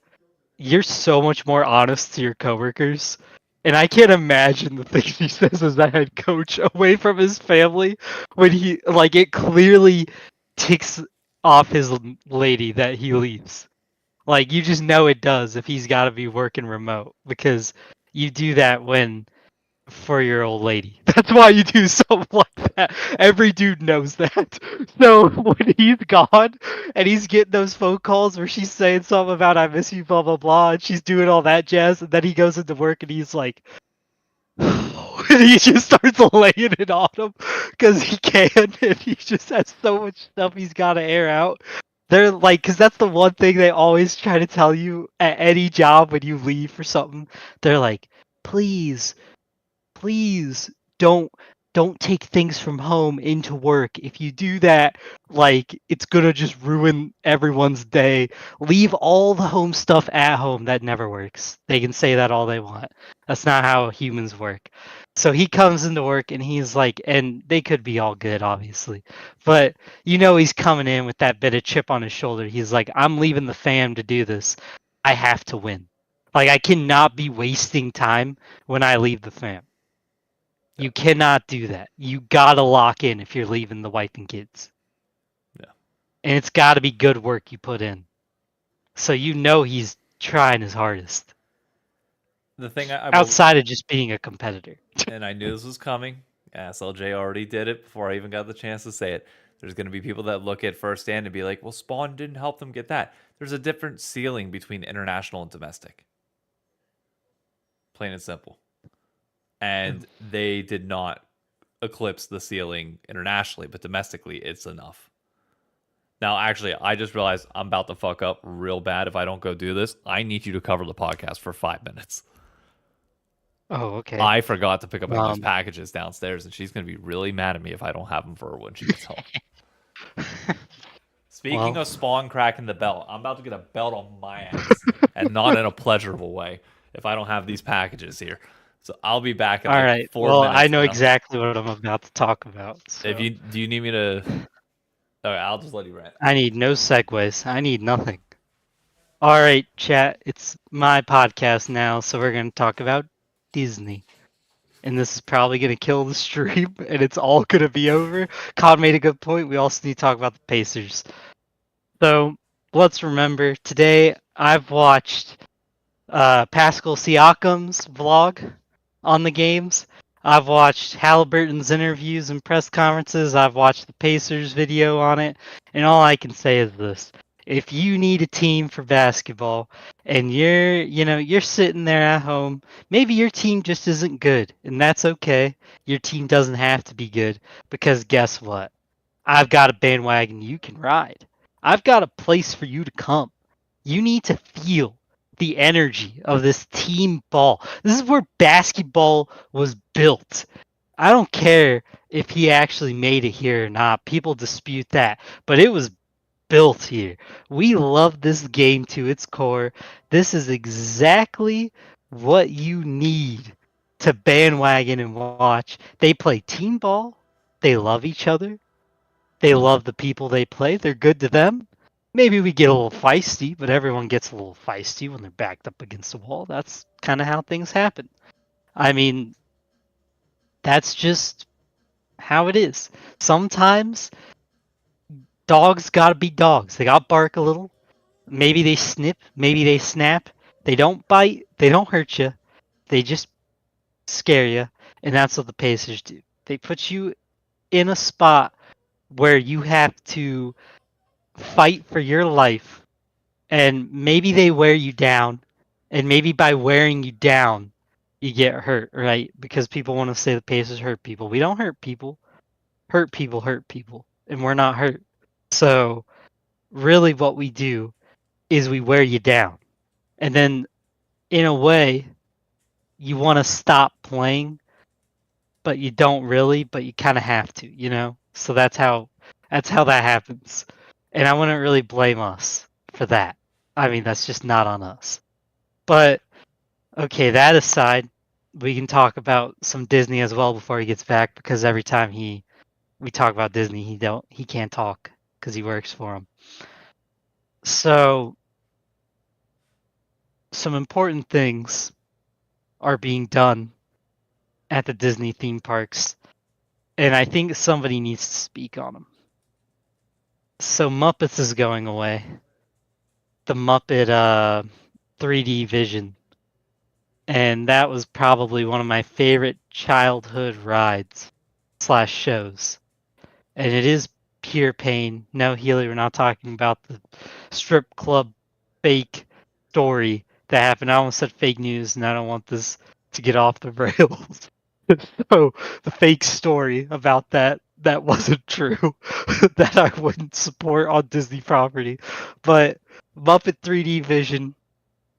you're so much more honest to your coworkers. And I can't imagine the things he says as the head coach away from his family when he like it clearly ticks off his lady that he leaves. Like you just know it does if he's got to be working remote because you do that when for your old lady. That's why you do something like that. Every dude knows that. So when he's gone and he's getting those phone calls where she's saying something about I miss you, blah blah blah, and she's doing all that jazz, and then he goes into work and he's like and he just starts laying it on him because he can, and he just has so much stuff he's got to air out. They're like, because that's the one thing they always try to tell you at any job when you leave for something. They're like, please don't take things from home into work. If you do that, like it's gonna just ruin everyone's day. Leave all the home stuff at home. That never works. They can say that all they want. That's not how humans work. So he comes into work and he's like, and they could be all good, obviously, but you know he's coming in with that bit of chip on his shoulder. He's like, I'm leaving the fam to do this. I have to win. Like I cannot be wasting time when I leave the fam. You cannot do that. You gotta lock in if you're leaving the wife and kids. Yeah. And it's gotta be good work you put in. So you know he's trying his hardest. The thing Outside of just being a competitor. and I knew this was coming. SLJ already did it before I even got the chance to say it. There's going to be people that look at first stand and be like, well, Spawn didn't help them get that. There's a different ceiling between international and domestic. Plain and simple. And they did not eclipse the ceiling internationally, but domestically, it's enough. Now, actually, I just realized I'm about to fuck up real bad if I don't go do this. I need you to cover the podcast for 5 minutes. Oh, okay. I forgot to pick up those packages downstairs, and she's going to be really mad at me if I don't have them for her when she gets home. Speaking of Spawn cracking the belt, I'm about to get a belt on my ass, and not in a pleasurable way, if I don't have these packages here. So I'll be back in like 4 minutes. Well, I know exactly what I'm about to talk about. So. Do you need me to? Okay, I'll just let you rant. I need no segues. I need nothing. All right, chat. It's my podcast now, so we're gonna talk about Disney. And this is probably going to kill the stream, and it's all going to be over. Cod made a good point. We also need to talk about the Pacers. So let's remember, today I've watched Pascal Siakam's vlog on the games. I've watched Halliburton's interviews and press conferences. I've watched the Pacers video on it. And all I can say is this. If you need a team for basketball and you're sitting there at home, maybe your team just isn't good, and that's okay. Your team doesn't have to be good because guess what? I've got a bandwagon you can ride. I've got a place for you to come. You need to feel the energy of this team ball. This is where basketball was built. I don't care if he actually made it here or not. People dispute that, but it was built here. We love this game to its core. This is exactly what you need to bandwagon and watch. They play team ball. They love each other. They love the people they play. They're good to them. Maybe we get a little feisty, but everyone gets a little feisty when they're backed up against the wall. That's kind of how things happen. I mean, that's just how it is. Sometimes dogs gotta be dogs. They gotta bark a little. Maybe they snip. Maybe they snap. They don't bite. They don't hurt you. They just scare you. And that's what the Pacers do. They put you in a spot where you have to fight for your life, and maybe they wear you down, and maybe by wearing you down, you get hurt, right? Because people want to say the Pacers hurt people. We don't hurt people. Hurt people, and we're not hurt. So really what we do is we wear you down. And then in a way, you want to stop playing, but you don't really, but you kind of have to, you know? So that's how that happens. And I wouldn't really blame us for that. I mean, that's just not on us. But okay, that aside, we can talk about some Disney as well before he gets back, because every time we talk about Disney, he can't talk because he works for him. So some important things are being done at the Disney theme parks, and I think somebody needs to speak on them. So Muppets is going away. The Muppet 3D Vision. And that was probably one of my favorite childhood rides / shows. And it is pure pain. No, Healy, we're not talking about the strip club fake story that happened. I almost said fake news, and I don't want this to get off the rails. So the fake story about that wasn't true, that I wouldn't support on Disney property. But Muppet 3D Vision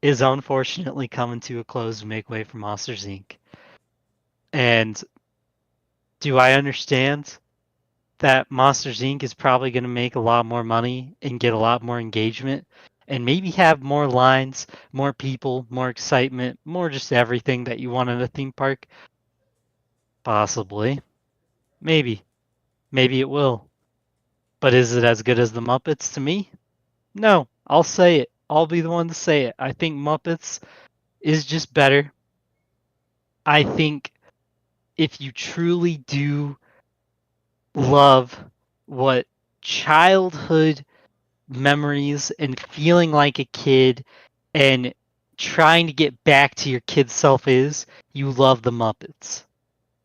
is unfortunately coming to a close to make way for Monsters Inc. And do I understand that Monsters Inc. is probably going to make a lot more money and get a lot more engagement and maybe have more lines, more people, more excitement, more just everything that you want in a theme park? Possibly. Maybe. Maybe it will. But is it as good as the Muppets to me? No. I'll say it. I'll be the one to say it. I think Muppets is just better. I think if you truly do love what childhood memories and feeling like a kid and trying to get back to your kid self is, you love the Muppets.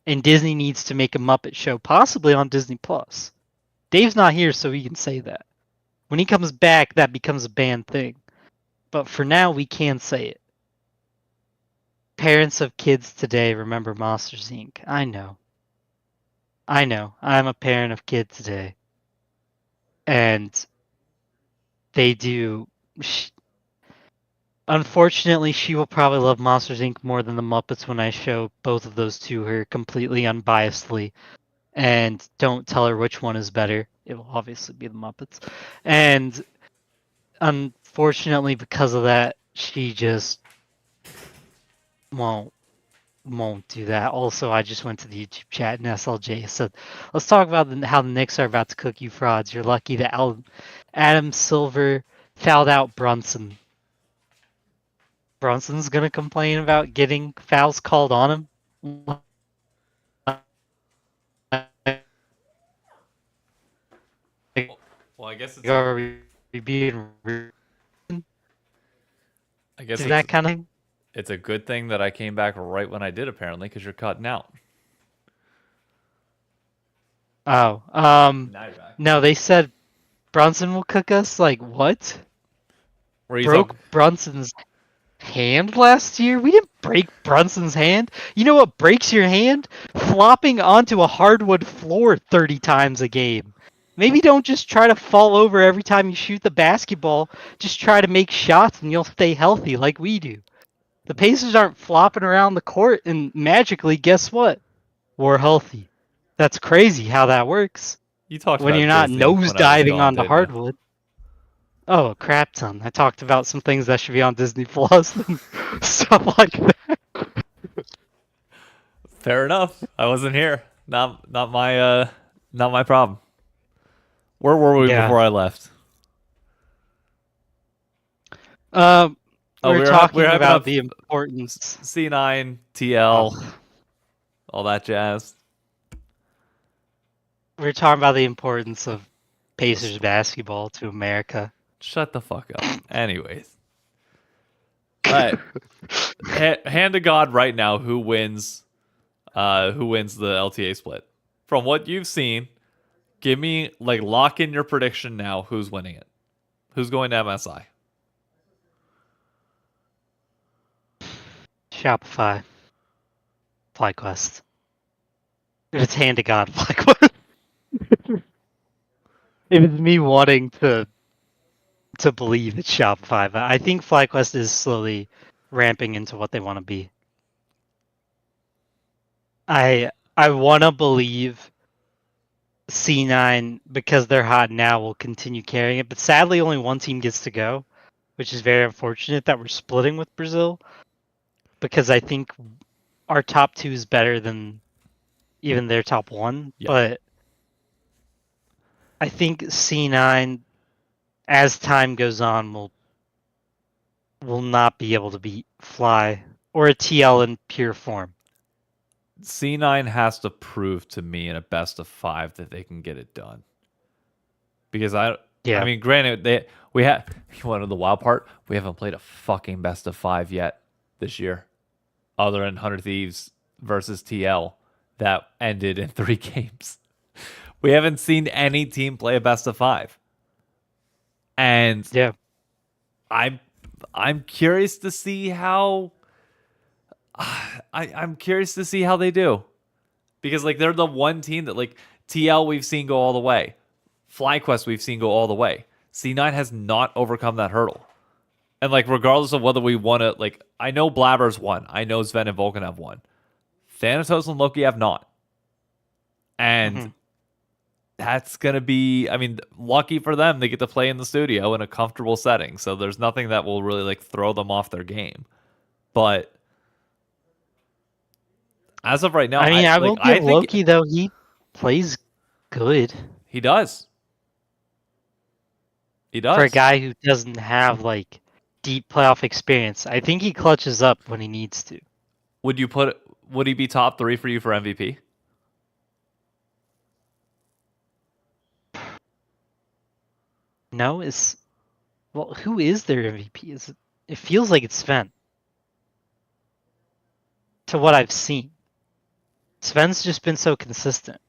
And Disney needs to make a Muppet show, possibly on Disney Plus. Dave's not here, so he can say that. When he comes back, that becomes a banned thing. But for now, we can say it. Parents of kids today remember Monsters Inc. I know. I'm a parent of kids today. And they do. Unfortunately, she will probably love Monsters Inc. more than the Muppets when I show both of those to her completely unbiasedly. And don't tell her which one is better. It will obviously be the Muppets. And unfortunately, because of that, she just won't do that. Also, I just went to the YouTube chat and SLJ said, let's talk about how the Knicks are about to cook you frauds. You're lucky that Adam Silver fouled out Brunson. Brunson's going to complain about getting fouls called on him? Well, I guess Are we being rude? I guess Is that kind of... it's a good thing that I came back right when I did, apparently, because you're cutting out. Oh, Now you're back. no, they said Brunson will cook us? Like, what? Broke Brunson's hand last year? We didn't break Brunson's hand. You know what breaks your hand? Flopping onto a hardwood floor 30 times a game. Maybe don't just try to fall over every time you shoot the basketball. Just try to make shots and you'll stay healthy like we do. The Pacers aren't flopping around the court and magically, guess what? We're healthy. That's crazy how that works. You talked when about you're not Disney when I was nosediving gone, on the didn't you? hardwood. Oh, a crap ton. I talked about some things that should be on Disney Plus and stuff like that. Fair enough. I wasn't here. Not my problem. Where were we Yeah. before I left? We were talking having about up the importance. C9, TL, Oh. all that jazz. We were talking about the importance of Pacers basketball to America. Shut the fuck up. Anyways. All right. Hand to God right now, who wins the LTA split? from what you've seen, give me lock in your prediction now. Who's winning it? Who's going to MSI? Shopify. FlyQuest. If it's hand to God, FlyQuest. If it's me wanting to believe it's Shopify, but I think FlyQuest is slowly ramping into what they want to be. I want to believe C9, because they're hot now, will continue carrying it, but sadly only one team gets to go, which is very unfortunate that we're splitting with Brazil, because I think our top 2 is better than even their top 1, Yeah. but I think C9, as time goes on, will not be able to beat Fly or a TL in pure form. C9 has to prove to me in a best of 5 that they can get it done. Because I mean, granted, we had one of the wild part. We haven't played a fucking best of 5 yet this year, other than 100 Thieves versus TL that ended in 3 games. We haven't seen any team play a best of 5, and Yeah, I'm curious to see how. I'm curious to see how they do, because they're the one team that TL we've seen go all the way, FlyQuest we've seen go all the way. C9 has not overcome that hurdle, and regardless of whether we want to I know Blabber's won, I know Sven and Vulcan have won, Thanatos and Loki have not, and that's gonna be, I mean, lucky for them, they get to play in the studio in a comfortable setting, so there's nothing that will really throw them off their game, but. As of right now, I mean, I will I give think Loki, though, he plays good he does. He does. for a guy who doesn't have deep playoff experience. I think he clutches up when he needs to. Would he be top 3 for you for MVP? No, who is their MVP? It feels like it's Sven. To what I've seen, Sven's just been so consistent.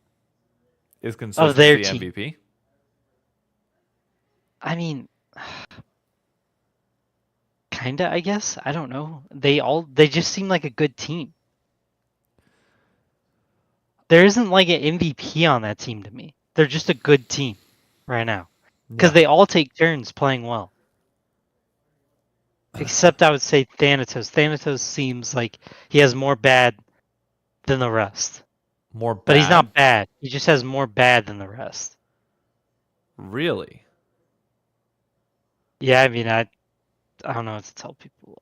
Is consistency their MVP? team. I mean, kinda, I guess. I don't know. They just seem like a good team. There isn't an MVP on that team to me. They're just a good team right now. Because they all take turns playing well. Except I would say Thanatos. Thanatos seems like he has more bad than the rest. More bad? But he's not bad. He just has more bad than the rest. Really? Yeah, I mean, I don't know what to tell people.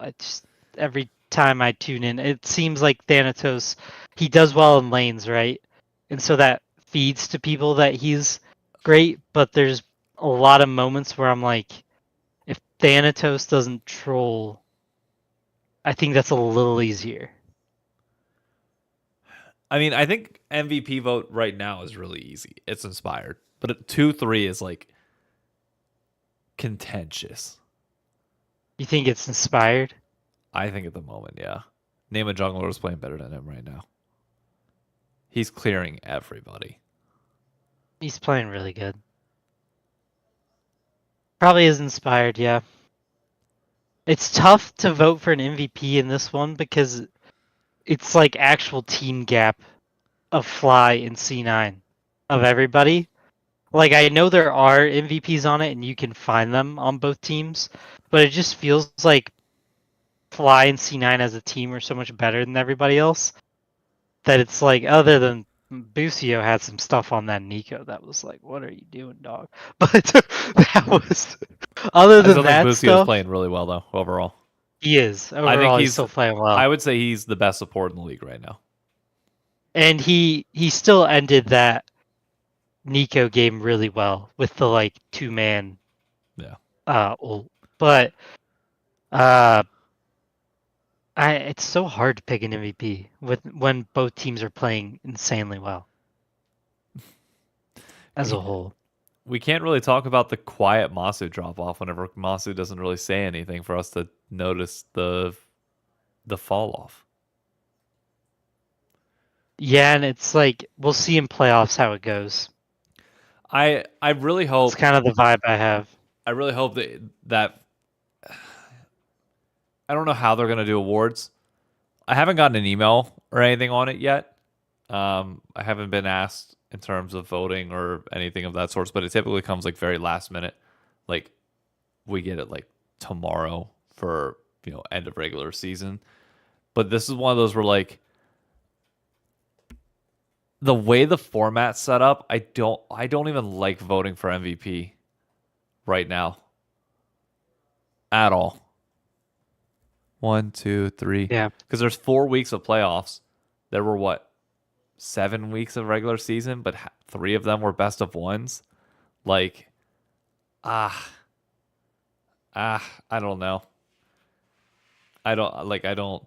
Every time I tune in, it seems like Thanatos, he does well in lanes, right? And so that feeds to people that he's great, but there's a lot of moments where I'm like, if Thanatos doesn't troll, I think that's a little easier. I mean, I think MVP vote right now is really easy. It's Inspired. But 2-3 is contentious. You think it's Inspired? I think at the moment, yeah. Name a jungler is playing better than him right now. He's clearing everybody. He's playing really good. Probably is Inspired, yeah. It's tough to vote for an MVP in this one because it's actual team gap of Fly and C9 of everybody. I know there are MVPs on it and you can find them on both teams, but it just feels like Fly and C9 as a team are so much better than everybody else that it's other than Busio had some stuff on that Nico that was what are you doing, dog? But that was other than that Busio's stuff. Playing really well though overall. He is. Overall, I think he's still playing well. I would say he's the best support in the league right now. And he still ended that Nico game really well with the 2-man ult. But it's so hard to pick an MVP when both teams are playing insanely well as a whole. We can't really talk about the quiet Masu drop off whenever Masu doesn't really say anything for us to notice the fall off. Yeah, and it's like we'll see in playoffs how it goes. I really It's hope kind of the vibe I have. that I don't know how they're gonna do awards. I haven't gotten an email or anything on it yet. I haven't been asked in terms of voting or anything of that sort, but it typically comes like very last minute. Like we get it like tomorrow for end of regular season. But this is one of those where like the way the format's set up, I don't even like voting for MVP right now at all. 1, 2, 3. Yeah. Because there's 4 weeks of playoffs. There were what 7 weeks of regular season, but 3 of them were best of ones. Like, ah, I don't know. I don't like. I don't.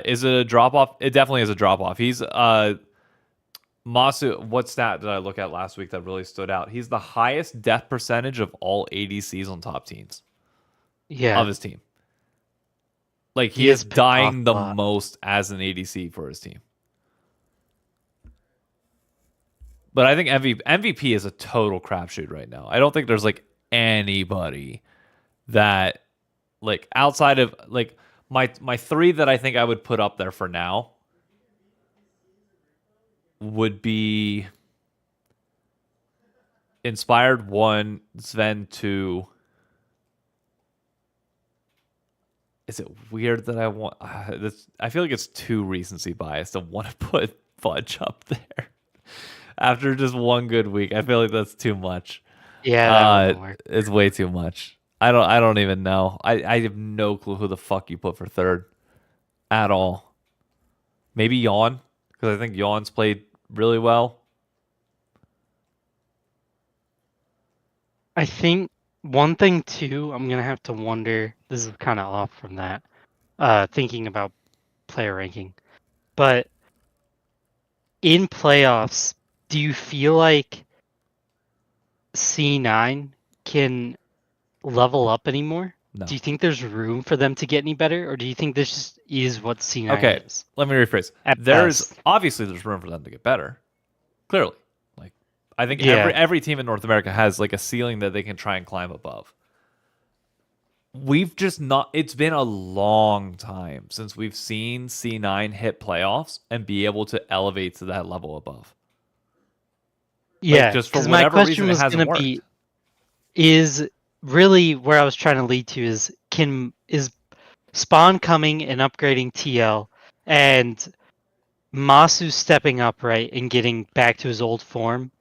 Is it a drop off? It definitely is a drop off. He's Masu. What stat did I look at last week that really stood out? He's the highest death percentage of all ADCs on top teams Yeah. of his team. Like he He is is picked off dying the a lot. most as an ADC for his team. But I think MVP is a total crapshoot right now. I don't think there's like anybody that like outside of like my three that I think I would put up there for now would be Inspired 1, Sven 2. Is it weird that I want this? I feel like it's too recency bias to want to put Fudge up there after just one good week. I feel like that's too much. Yeah, that wouldn't work. It's way too much. I don't even know. I have no clue who the fuck you put for third at all. Maybe Yawn, because I think Yawn's played really well. I think one thing too, I'm gonna have to wonder. This is kind of off from that. Thinking about player ranking, but in playoffs, do you feel like C9 can level up anymore? No. Do you think there's room for them to get any better, or do you think this just is what C9 Okay, is? let me rephrase. At There's best. obviously there's room for them to get better. Clearly. Like I think Yeah. every team in North America has like a ceiling that they can try and climb above. We've just not it's been a long time since we've seen C9 hit playoffs and be able to elevate to that level above. Yeah, Just for because my whatever question reason it was hasn't gonna worked. be, is really where I was trying to lead to is Spawn coming and upgrading TL and Masu stepping up, right, and getting back to his old form,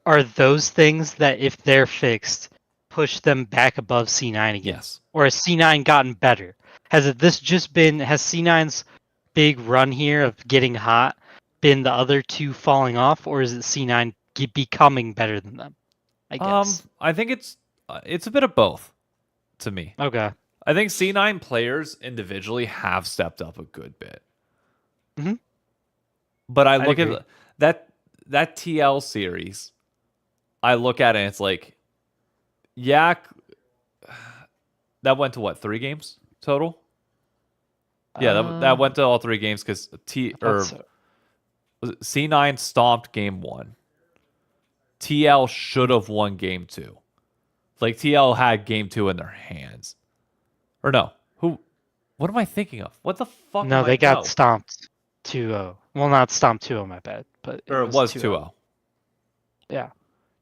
are those things that if they're fixed push them back above C9 again? Yes. Or has C9 gotten better? Has C9's big run here of getting hot been the other two falling off, or is it C9 becoming better than them? I guess. I think it's a bit of both to me. Okay. I think C9 players individually have stepped up a good bit. Mhm. But I I'd look agree. at that TL series. I look at it and it's like, Yak. That went to what 3 games total? Yeah, that went to all 3 games because So. was it C9 stomped game 1. TL should have won game 2. Like TL had game 2 in their hands. Or no, who? What am I thinking of? What the fuck? No, they got stomped 2-0. Well, not stomped 2-0, my bad, but Or it was 2-0. Yeah.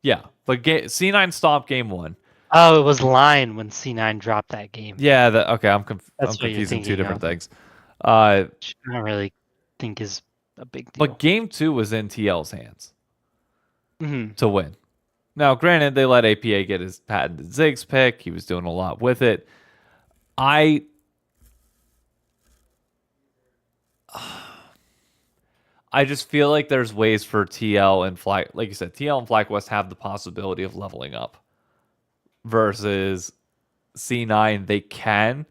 Yeah, but C9 stomped game 1. Oh, it was Lion when C9 dropped that game. Yeah, okay. I'm That's what you're confusing 2 thinking different of. things. Which I don't really think is a big deal. But game 2 was in TL's hands Mhm. to win. Now, granted, they let APA get his patented Ziggs pick. He was doing a lot with it. I just feel like there's ways for TL and Flag, like you said, TL and FlyQuest have the possibility of leveling up. Versus C9, they can,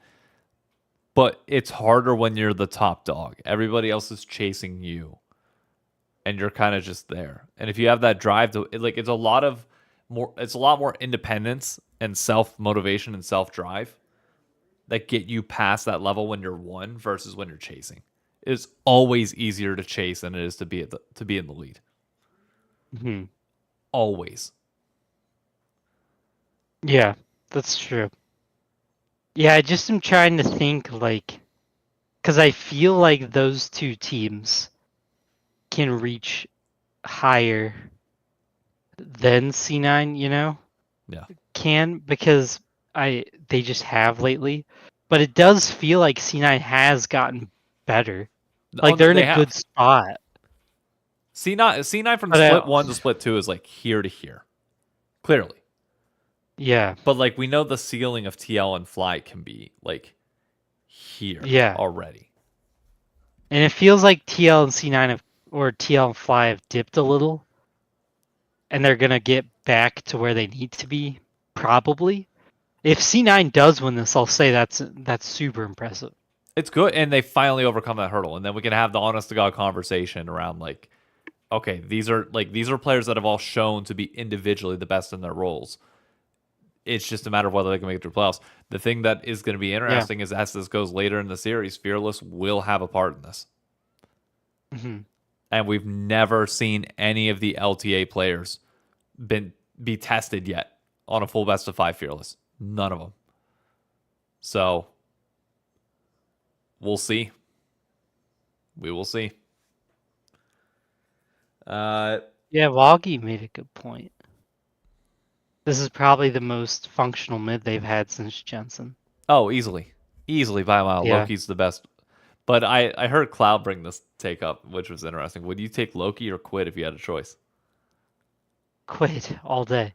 but it's harder when you're the top dog. Everybody else is chasing you, and you're kind of just there. And if you have that drive to, it's a lot more independence and self motivation and self drive that get you past that level when you're 1 versus when you're chasing. is always easier to chase than it is to be in the lead. Hmm. Always. Yeah, that's true. Yeah, I just am trying to think like, because I feel like those two teams can reach higher than C9, you know? Yeah. Can because they just have lately. But it does feel like C9 has gotten better. Oh, Like they're in they a good have. spot. C9 from But split 1 to split 2 is like here to here. Clearly. yeah. But like we know the ceiling of TL and Fly can be like here Yeah. already. And it feels like TL and C9 have, or TL and Fly have dipped a little. And they're gonna get back to where they need to be, probably. If C9 does win this, I'll say that's super impressive. It's good, and they finally overcome that hurdle, and then we can have the honest to god conversation around like, okay, these are players that have all shown to be individually the best in their roles. It's just a matter of whether they can make it through playoffs. The thing that is going to be interesting is as this goes later in the series, Fearless will have a part in this. Mm-hmm. And we've never seen any of the LTA players be tested yet on a full best of 5 Fearless. None of them. So we'll see. We will see. Yeah, Woggy made a good point. This is probably the most functional mid they've had since Jensen. Oh, easily by a mile. Yeah. Loki's the best. But I heard Cloud bring this take up, which was interesting. Would you take Loki or Quid if you had a choice? Quid all day.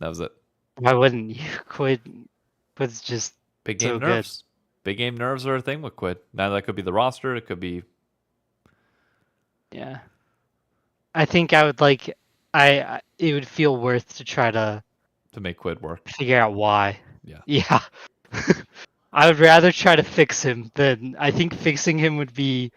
That was it. Why wouldn't you? Quid's just Big game so nerves. Big game nerves are a thing with Quid. Now that could be the roster. It could be. Yeah. I think I would like. It would feel worth to try to make Quid work. figure out why. Yeah. Yeah. I would rather try to fix him than I think fixing him would be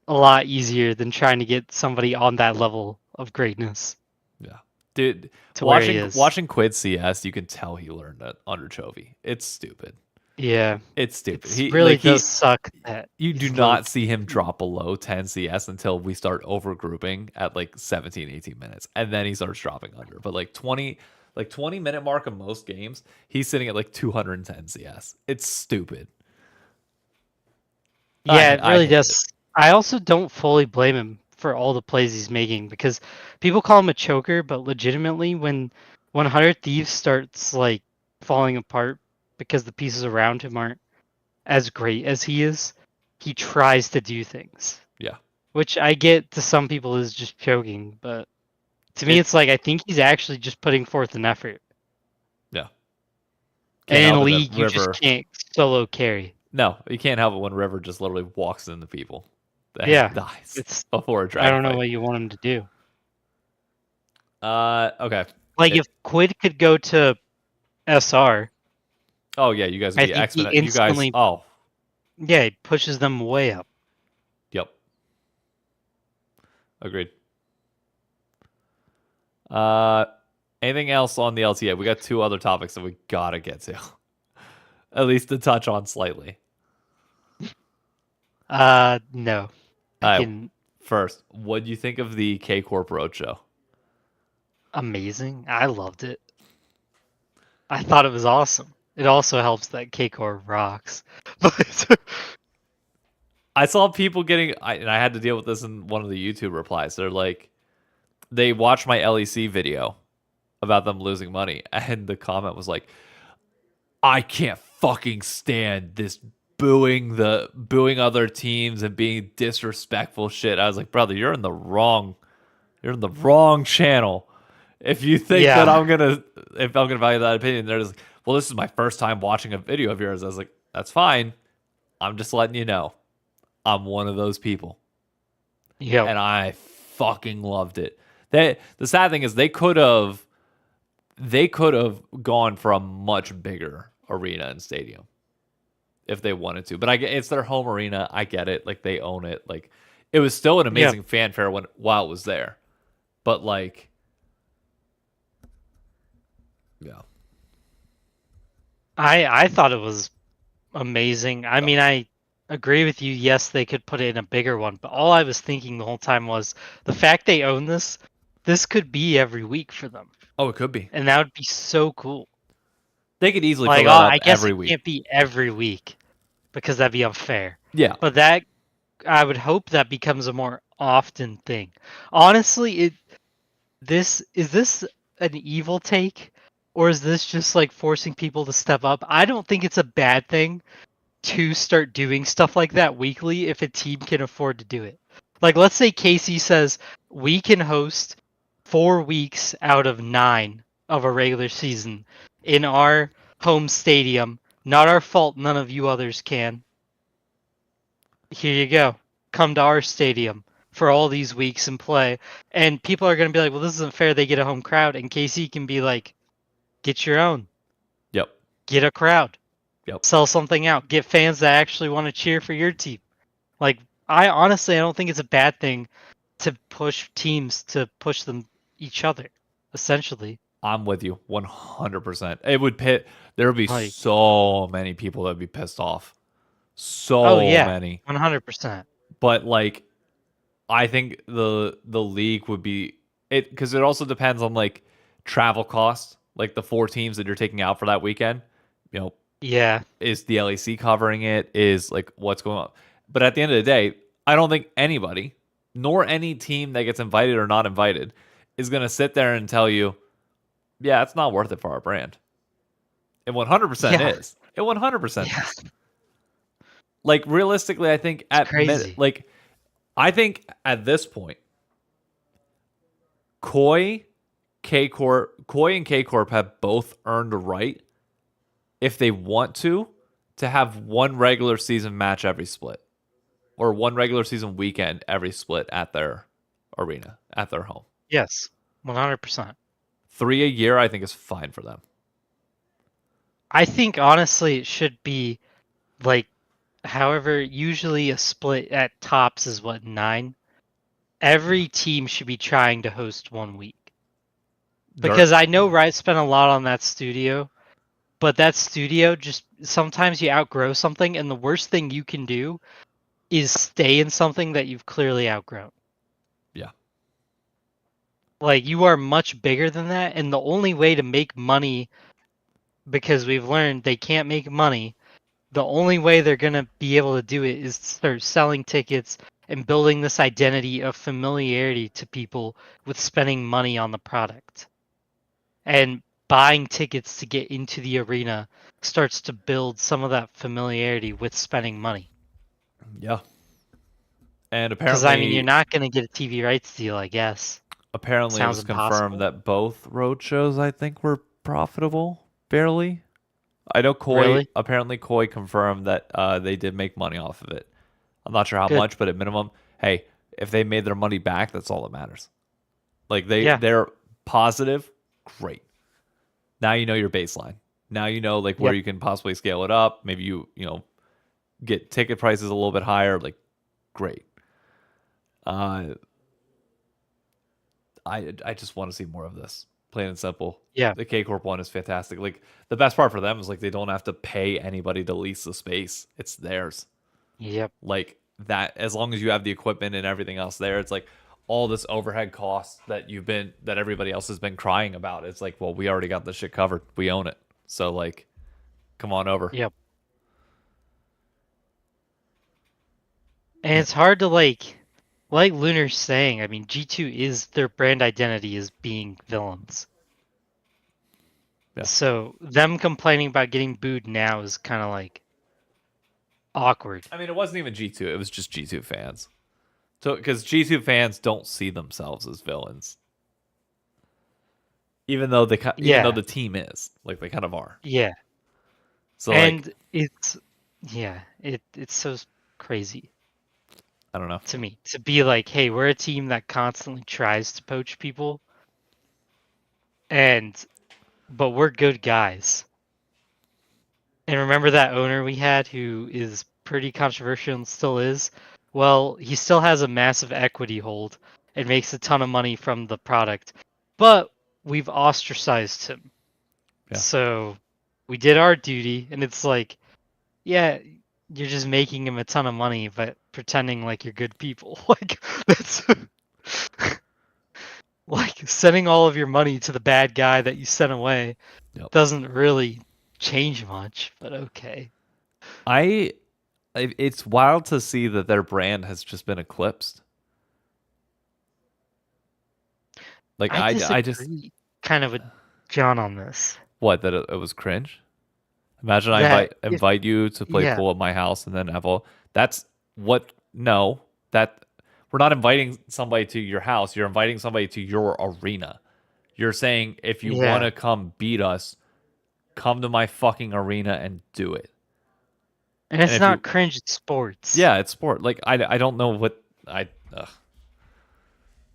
a lot easier than trying to get somebody on that level of greatness. Yeah. Dude, to where he is. watching Quid CS, you can tell he learned it under Chovy. It's stupid. Yeah. It's stupid. It really does suck that you do not see him drop below 10 CS until we start over grouping at like 17, 18 minutes. And then he starts dropping under. But like 20 minute mark of most games, he's sitting at like 210 CS. It's stupid. Yeah, it really does. I also don't fully blame him for all the plays he's making because people call him a choker, but legitimately when 100 Thieves starts like falling apart because the pieces around him aren't as great as he is, he tries to do things. Yeah. Which I get to some people is just choking, but to me it's like I think he's actually just putting forth an effort. Yeah. And in League you just can't solo carry. No, you can't help it when River just literally walks into people. And dies. It's before a drag I don't know fight. what you want him to do. Okay. Like if Quid could go to SR. Oh yeah, you guys would be excellent. You guys. Oh. Yeah, it pushes them way up. Yep. Agreed. Anything else on the LTA? We got 2 other topics that we gotta get to. At least to touch on slightly. No. First, what do you think of the K Corp Roadshow? Amazing. I loved it. I thought it was awesome. It also helps that K Corp rocks. But I saw people and I had to deal with this in one of the YouTube replies. They're like, they watched my LEC video about them losing money, and the comment was like, I can't fucking stand this booing other teams and being disrespectful shit. I was like, brother, you're in the wrong channel. If you think that I'm gonna value that opinion, they're just like, well, this is my first time watching a video of yours. I was like, that's fine. I'm just letting you know. I'm one of those people. Yeah. And I fucking loved it. The sad thing is they could have gone for a much bigger arena and stadium if they wanted to. But it's their home arena. I get it. Like they own it. Like it was still an amazing fanfare while it was there. But like yeah. I thought it was amazing. I mean, I agree with you. Yes, they could put it in a bigger one, but all I was thinking the whole time was the fact they own this. This could be every week for them, Oh, it could be. and that would be so cool. They could easily fill Like, oh, that up I guess every it week. can't be every week because that'd be unfair. Yeah. But that I would hope that becomes a more often thing. Honestly, this an evil take, or is this just like forcing people to step up? I don't think it's a bad thing to start doing stuff like that weekly if a team can afford to do it. Like, let's say Casey says we can host 4 weeks out of 9 of a regular season in our home stadium. Not our fault, none of you others can. Here you go. Come to our stadium for all these weeks and play. And people are going to be like, well, this isn't fair. They get a home crowd. And Casey can be like, get your own. Yep. Get a crowd. Yep. Sell something out. Get fans that actually want to cheer for your team. Like, I don't think it's a bad thing to push teams to push them each other, essentially. I'm with you 100%. It would there would be Like, so many people that would be pissed off. So oh yeah, many. 100%. But like I think the league would be it because it also depends on like travel costs, like the 4 teams that you're taking out for that weekend. You know, Yeah, is the LEC covering it? Is like what's going on? But at the end of the day, I don't think anybody, nor any team that gets invited or not invited, is going to sit there and tell you, yeah, it's not worth it for our brand. It 100% yeah, is. It 100% yeah. is. Like realistically, I think It's crazy. I think at this point, Koi, Koi and K Corp have both earned a right, if they want to have one regular season match every split, or one regular season weekend every split at their arena, at their home. Yes, 100%. 3 a year, I think, is fine for them. I think honestly it should be like, however, usually a split at tops is what, 9? Every team should be trying to host 1 week. Because I know Riot spent a lot on that studio, but that studio just sometimes you outgrow something, and the worst thing you can do is stay in something that you've clearly outgrown. Yeah. Like, you are much bigger than that, and the only way to make money, because we've learned they can't make money, the only way they're going to be able to do it is to start selling tickets and building this identity of familiarity to people with spending money on the product. And buying tickets to get into the arena starts to build some of that familiarity with spending money. Yeah. And Because, apparently, you're not going to get a TV rights deal, I guess. apparently it Sounds was impossible. confirmed that both road shows, I think, were profitable, barely. I know Koi, Really? apparently Koi confirmed that they did make money off of it. I'm not sure how Good. much, but at minimum, hey, if they made their money back, that's all that matters. Like Yeah. they're positive, great. Now you know your baseline. Now you know like where Yep. you can possibly scale it up. Maybe get ticket prices a little bit higher. Like, great. I just want to see more of this. Plain and simple. Yeah. The K Corp one is fantastic. Like the best part for them is like they don't have to pay anybody to lease the space. It's theirs. Yep. Like that, as long as you have the equipment and everything else there, it's like all this overhead costs that everybody else has been crying about. It's like, well, we already got this shit covered. We own it. So like, come on over. Yep. And it's hard to like Lunar's saying, G2 is their brand identity is being villains. Yeah. So them complaining about getting booed now is kind of like awkward. I mean, it wasn't even G2. It was just G2 fans. So, because G2 fans don't see themselves as villains, even though even though the team is, like, they kind of are. Yeah. So, And like, it's it's so crazy I don't know. to me to be like, hey, we're a team that constantly tries to poach people, but we're good guys. And remember that owner we had who is pretty controversial and still is? Well, he still has a massive equity hold and makes a ton of money from the product. But we've ostracized him. Yeah. So we did our duty, and it's like, yeah, you're just making him a ton of money, but pretending like you're good people. Like that's like sending all of your money to the bad guy that you sent away Yep. doesn't really change much. But okay. It's wild to see that their brand has just been eclipsed. Like I I just disagree kind of with John on this. what that it was cringe. Imagine I That if invite you to play yeah, pool at my house and then have all that's what no that we're not inviting somebody to your house. You're inviting somebody to your arena. You're saying if you want yeah. to come beat us, come to my fucking arena and do it. And And it's if you not cringe, it's sports. yeah, it's sport. Like I don't know what I ugh.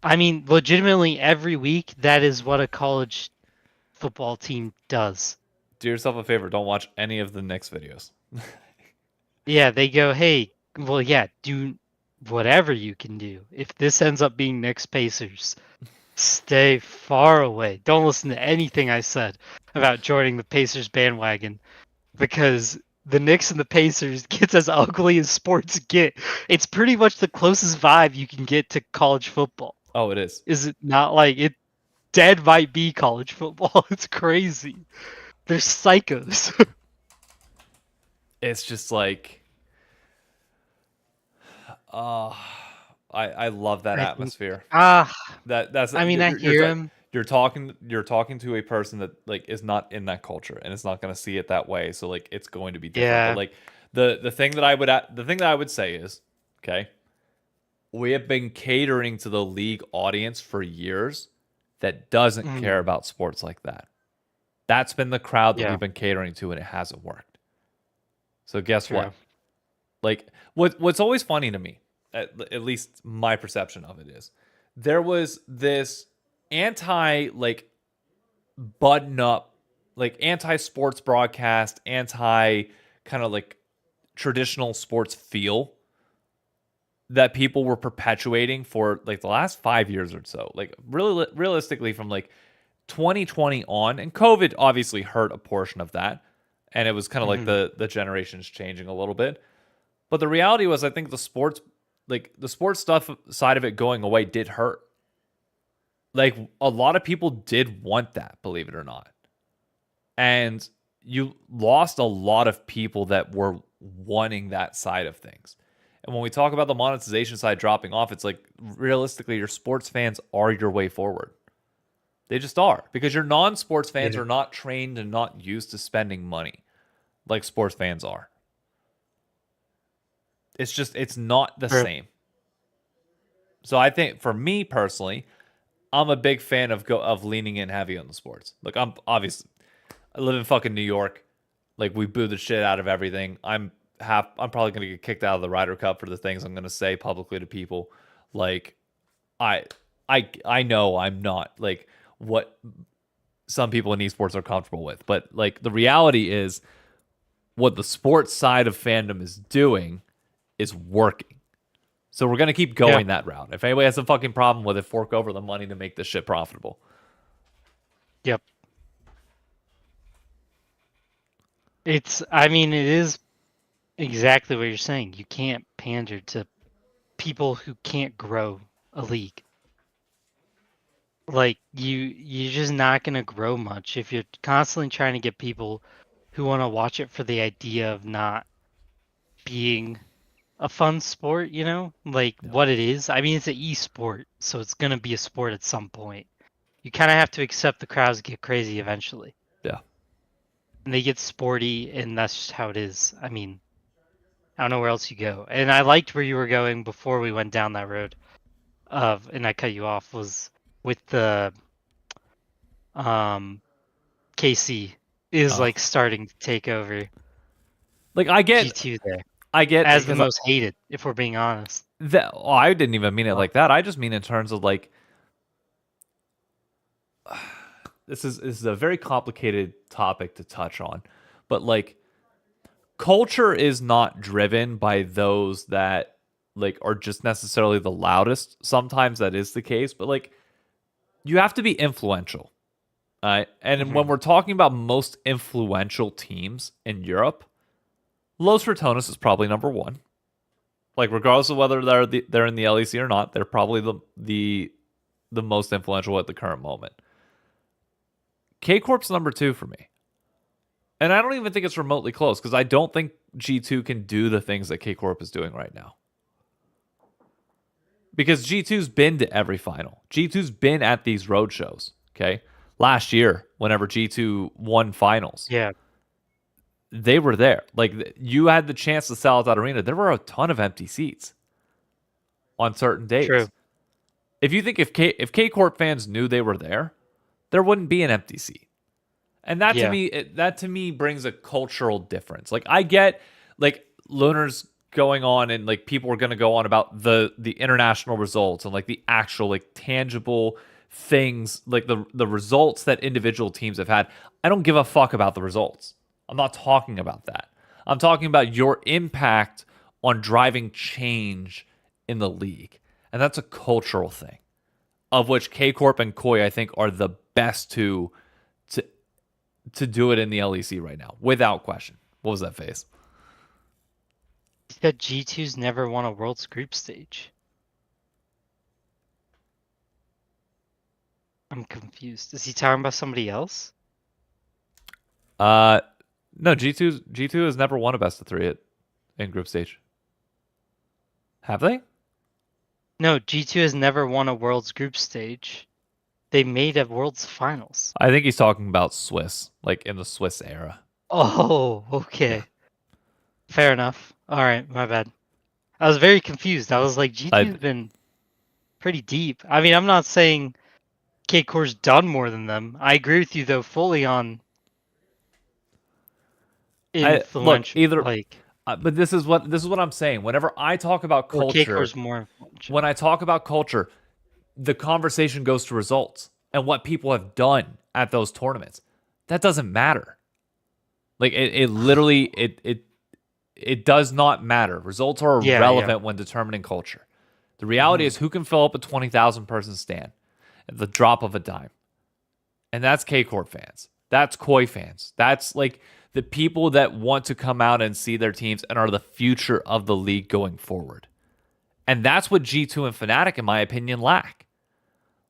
I mean, legitimately every week that is what a college football team does. Do yourself a favor, don't watch any of the Knicks videos. Yeah, they go, hey, well, yeah, do whatever you can do. If this ends up being Knicks Pacers, stay far away. Don't listen to anything I said about joining the Pacers bandwagon because the Knicks and the Pacers gets as ugly as sports get. It's pretty much the closest vibe you can get to college football. Oh, it is. Is it not like it dead might be college football? It's crazy. They're psychos. It's just like uh I love that I think atmosphere. ah, That's I mean, I hear him. you're talking to a person that like is not in that culture and it's not going to see it that way, so like it's going to be different. But Yeah. like the thing that I would say is, okay, we have been catering to the league audience for years that doesn't care Mm, about sports like that. That's been the crowd that yeah, we've been catering to and it hasn't worked. So guess true. what? Like what's always funny to me, at least my perception of it is, there was this anti like button up, like anti sports broadcast, anti kind of like traditional sports feel that people were perpetuating for like the last 5 years or so. Like really realistically from like 2020 on, and COVID obviously hurt a portion of that. And it was kind of like Hmm. the generations changing a little bit. But the reality was, I think the sports stuff side of it going away did hurt. Like a lot of people did want that, believe it or not. And you lost a lot of people that were wanting that side of things. And when we talk about the monetization side dropping off, it's like realistically, your sports fans are your way forward. They just are because your non sports fans Yeah. are not trained and not used to spending money like sports fans are. It's not the True. same. So I think for me personally, I'm a big fan of leaning in heavy on the sports. Like I'm obviously I live in fucking New York. Like we boo the shit out of everything. I'm probably gonna get kicked out of the Ryder Cup for the things I'm gonna say publicly to people. Like I I know I'm not like what some people in esports are comfortable with. But like the reality is what the sports side of fandom is doing is working. So we're gonna keep Yeah. going that route. If anybody has a fucking problem with it, fork over the money to make this shit profitable. Yep. I mean, it is exactly what you're saying. You can't pander to people who can't grow a league. Like you're just not gonna grow much if you're constantly trying to get people who want to watch it for the idea of not being a fun sport, you know? Like Yeah. what it is. I mean, it's an e-sport, so it's gonna be a sport at some point. You kind of have to accept the crowds get crazy eventually. Yeah. And they get sporty, and that's just how it is. I mean, I don't know where else you go. And I liked where you were going before we went down that road of, and I cut you off, was with the um KC is Oh. like starting to take over Like G2 there I get as the because most hated, if we're being honest. that oh, I didn't even mean it Oh, like that. I just mean in terms of like this is a very complicated topic to touch on. But like culture is not driven by those that like are just necessarily the loudest. Sometimes that is the case, but like you have to be influential. And when mhm. we're talking about most influential teams in Europe, Los Fratones is probably number one. Like regardless of whether they're in the LEC or not, they're probably the most influential at the current moment. K Corp's number two for me. And I don't even think it's remotely close because I don't think G2 can do the things that K Corp is doing right now. Because G2's been to every final. G2's been at these road shows. Okay. Last year, whenever G2 won finals, Yeah. they were there. Like you had the chance to sell out that arena. There were a ton of empty seats on certain days. True. If you think if K Corp fans knew they were there wouldn't be an empty seat. And that to me brings a cultural difference. Like I get like Lunar's going on and like people are going to go on about the international results and like the actual like tangible things, like the results that individual teams have had. I don't give a fuck about the results. I'm not talking about that. I'm talking about your impact on driving change in the league. And that's a cultural thing, of which K Corp and Koi I think are the best to do it in the LEC right now, without question. What was that face? He said G2's never won a Worlds group stage. I'm confused. Is he talking about somebody else? No, G2 has never won a best of three in group stage. Have they? No, G2 has never won a Worlds group stage. They made a Worlds finals. I think he's talking about Swiss, like in the Swiss era. Oh, okay. Yeah. Fair enough. All right, my bad. I was very confused. I was like, G2's been pretty deep. I mean, I'm not saying K-Core's done more than them. I agree with you, though, fully on influential. But this is what I'm saying. Whenever I talk about culture, K-Core's more influential. When I talk about culture, the conversation goes to results and what people have done at those tournaments. That doesn't matter. Like it literally it does not matter. Results are irrelevant when determining culture. The reality is who can fill up a 20,000 person stand at the drop of a dime. And that's K-Corp fans. That's Koi fans. That's like the people that want to come out and see their teams and are the future of the league going forward. And that's what G2 and Fnatic, in my opinion, lack.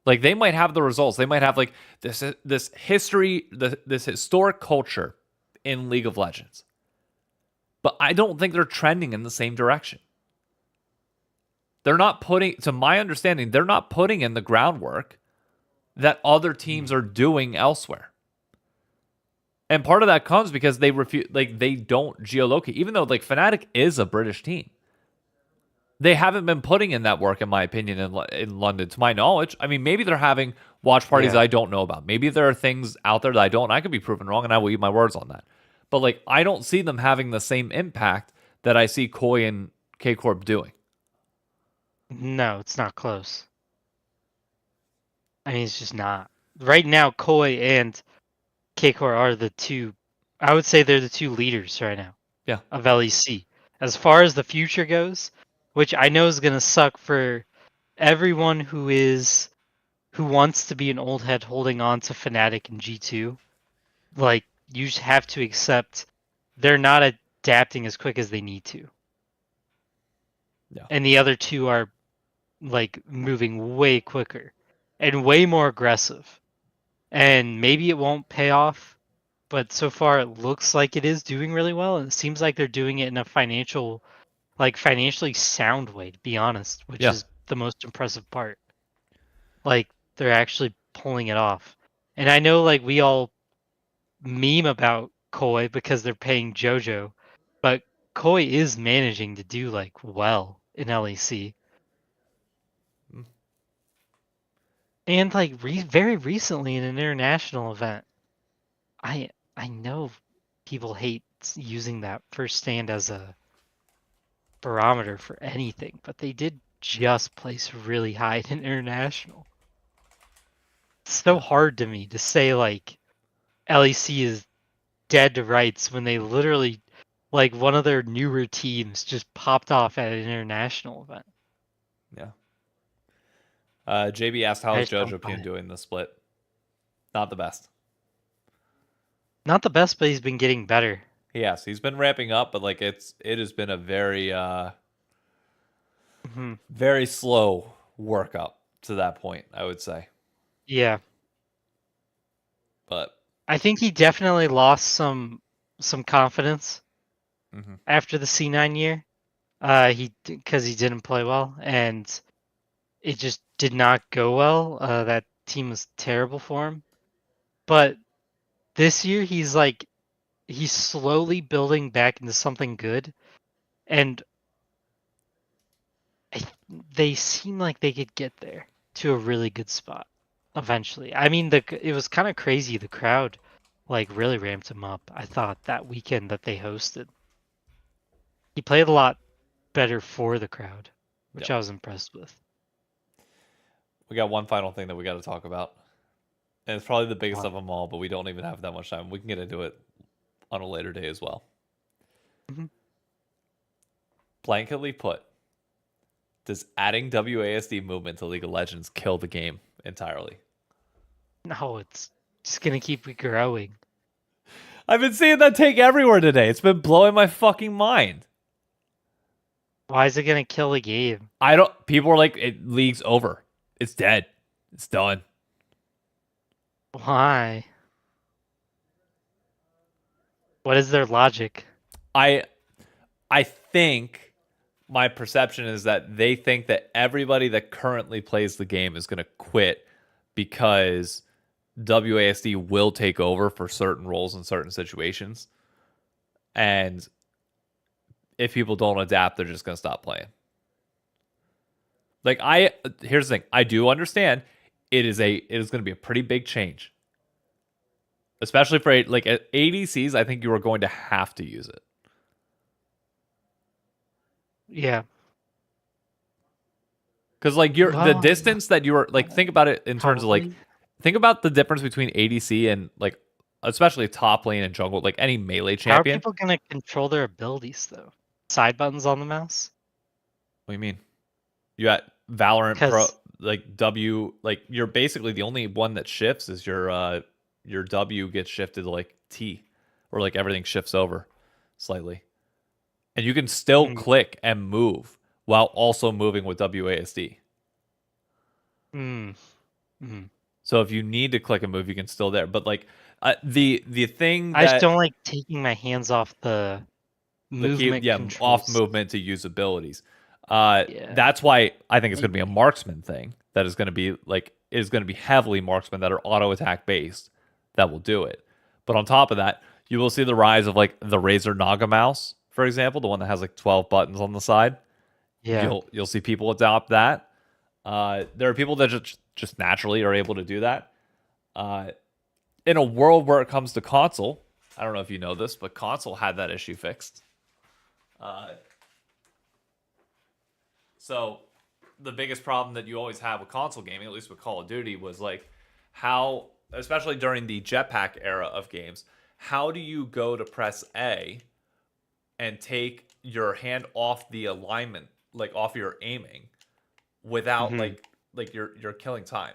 Like they might have the results. They might have like this history, this historic culture in League of Legends. But I don't think they're trending in the same direction. They're not putting, to my understanding, they're not putting in the groundwork that other teams are doing elsewhere. And part of that comes because they refuse, like they don't geolocate, even though like Fnatic is a British team. They haven't been putting in that work, in my opinion, in London, to my knowledge. I mean, maybe they're having watch parties that I don't know about. Maybe there are things out there that I don't. I could be proven wrong, and I will eat my words on that. But like, I don't see them having the same impact that I see Koi and K Corp doing. No, it's not close. I mean, it's just not. Right now, Koi and K Corp are the two. I would say they're the two leaders right now. Yeah. Of LEC. As far as the future goes, which I know is gonna suck for everyone who wants to be an old head holding on to Fnatic and G2. Like, you just have to accept they're not adapting as quick as they need to. Yeah. And the other two are like moving way quicker and way more aggressive. And maybe it won't pay off, but so far it looks like it is doing really well. And it seems like they're doing it in a financially sound way, to be honest, which is the most impressive part. Like, they're actually pulling it off. And I know like we all meme about Koi because they're paying JoJo, but Koi is managing to do like well in LEC. And like very recently in an international event, I know people hate using that first stand as a barometer for anything, but they did just place really high in international. It's so hard to me to say like LEC is dead to rights when they literally, like, one of their newer teams just popped off at an international event. Yeah. JB asked, how is Jojo doing the split? Not the best. Not the best, but he's been getting better. Yes, he's been ramping up, but like it has been a very Mhm. very slow work up to that point, I would say. Yeah, But I think he definitely lost some confidence mhm. after the C9 year. Because he didn't play well, and it just did not go well. That team was terrible for him. But this year, he's slowly building back into something good, and I, they seem like they could get there to a really good spot eventually. I mean, it was kind of crazy. The crowd like really ramped him up. I thought that weekend that they hosted, he played a lot better for the crowd, which Yep. I was impressed with. We got one final thing that we got to talk about. And it's probably the biggest Wow. of them all, but we don't even have that much time. We can get into it on a later day as well. Mhm. Blanketly put, does adding WASD movement to League of Legends kill the game entirely? No, it's just gonna keep growing. I've been seeing that take everywhere today. It's been blowing my fucking mind. Why is it gonna kill the game? I don't. People are like, League's over. It's dead. It's done. Why? What is their logic? I I think my perception is that they think that everybody that currently plays the game is going to quit because WASD will take over for certain roles in certain situations. And if people don't adapt, they're just going to stop playing. Like here's the thing. I do understand it is going to be a pretty big change. Especially for like at ADCs, I think you are going to have to use it. Yeah. Because like the Well, distance that you are like, think about it in terms of like, probably. think about the difference between ADC and like, especially top lane and jungle, like any melee How are champion. people gonna control their abilities though? Side buttons on the mouse? What do you mean? You got Valorant Pro, Because like W, like you're basically the only one that shifts is your W gets shifted to like T, or like everything shifts over slightly, and you can still click and move while also moving with WASD. mm, mm. So if you need to click and move, you can still there. But like the thing I just that don't like taking my hands off the the key, movement yeah, off controls. movement to use abilities. Yeah. That's why I think it's going to be a marksman thing that is going to be like is going to be heavily marksman that are auto attack based that will do it. But on top of that, you will see the rise of like the Razer Naga mouse, for example, the one that has like 12 buttons on the side. Yeah. You'll see people adopt that. There are people that just naturally are able to do that. In a world where it comes to console, I don't know if you know this, but console had that issue fixed. So the biggest problem that you always have with console gaming, at least with Call of Duty, was like how, especially during the jetpack era of games, how do you go to press A and take your hand off the alignment, like off your aiming, without Mhm. like you're killing time?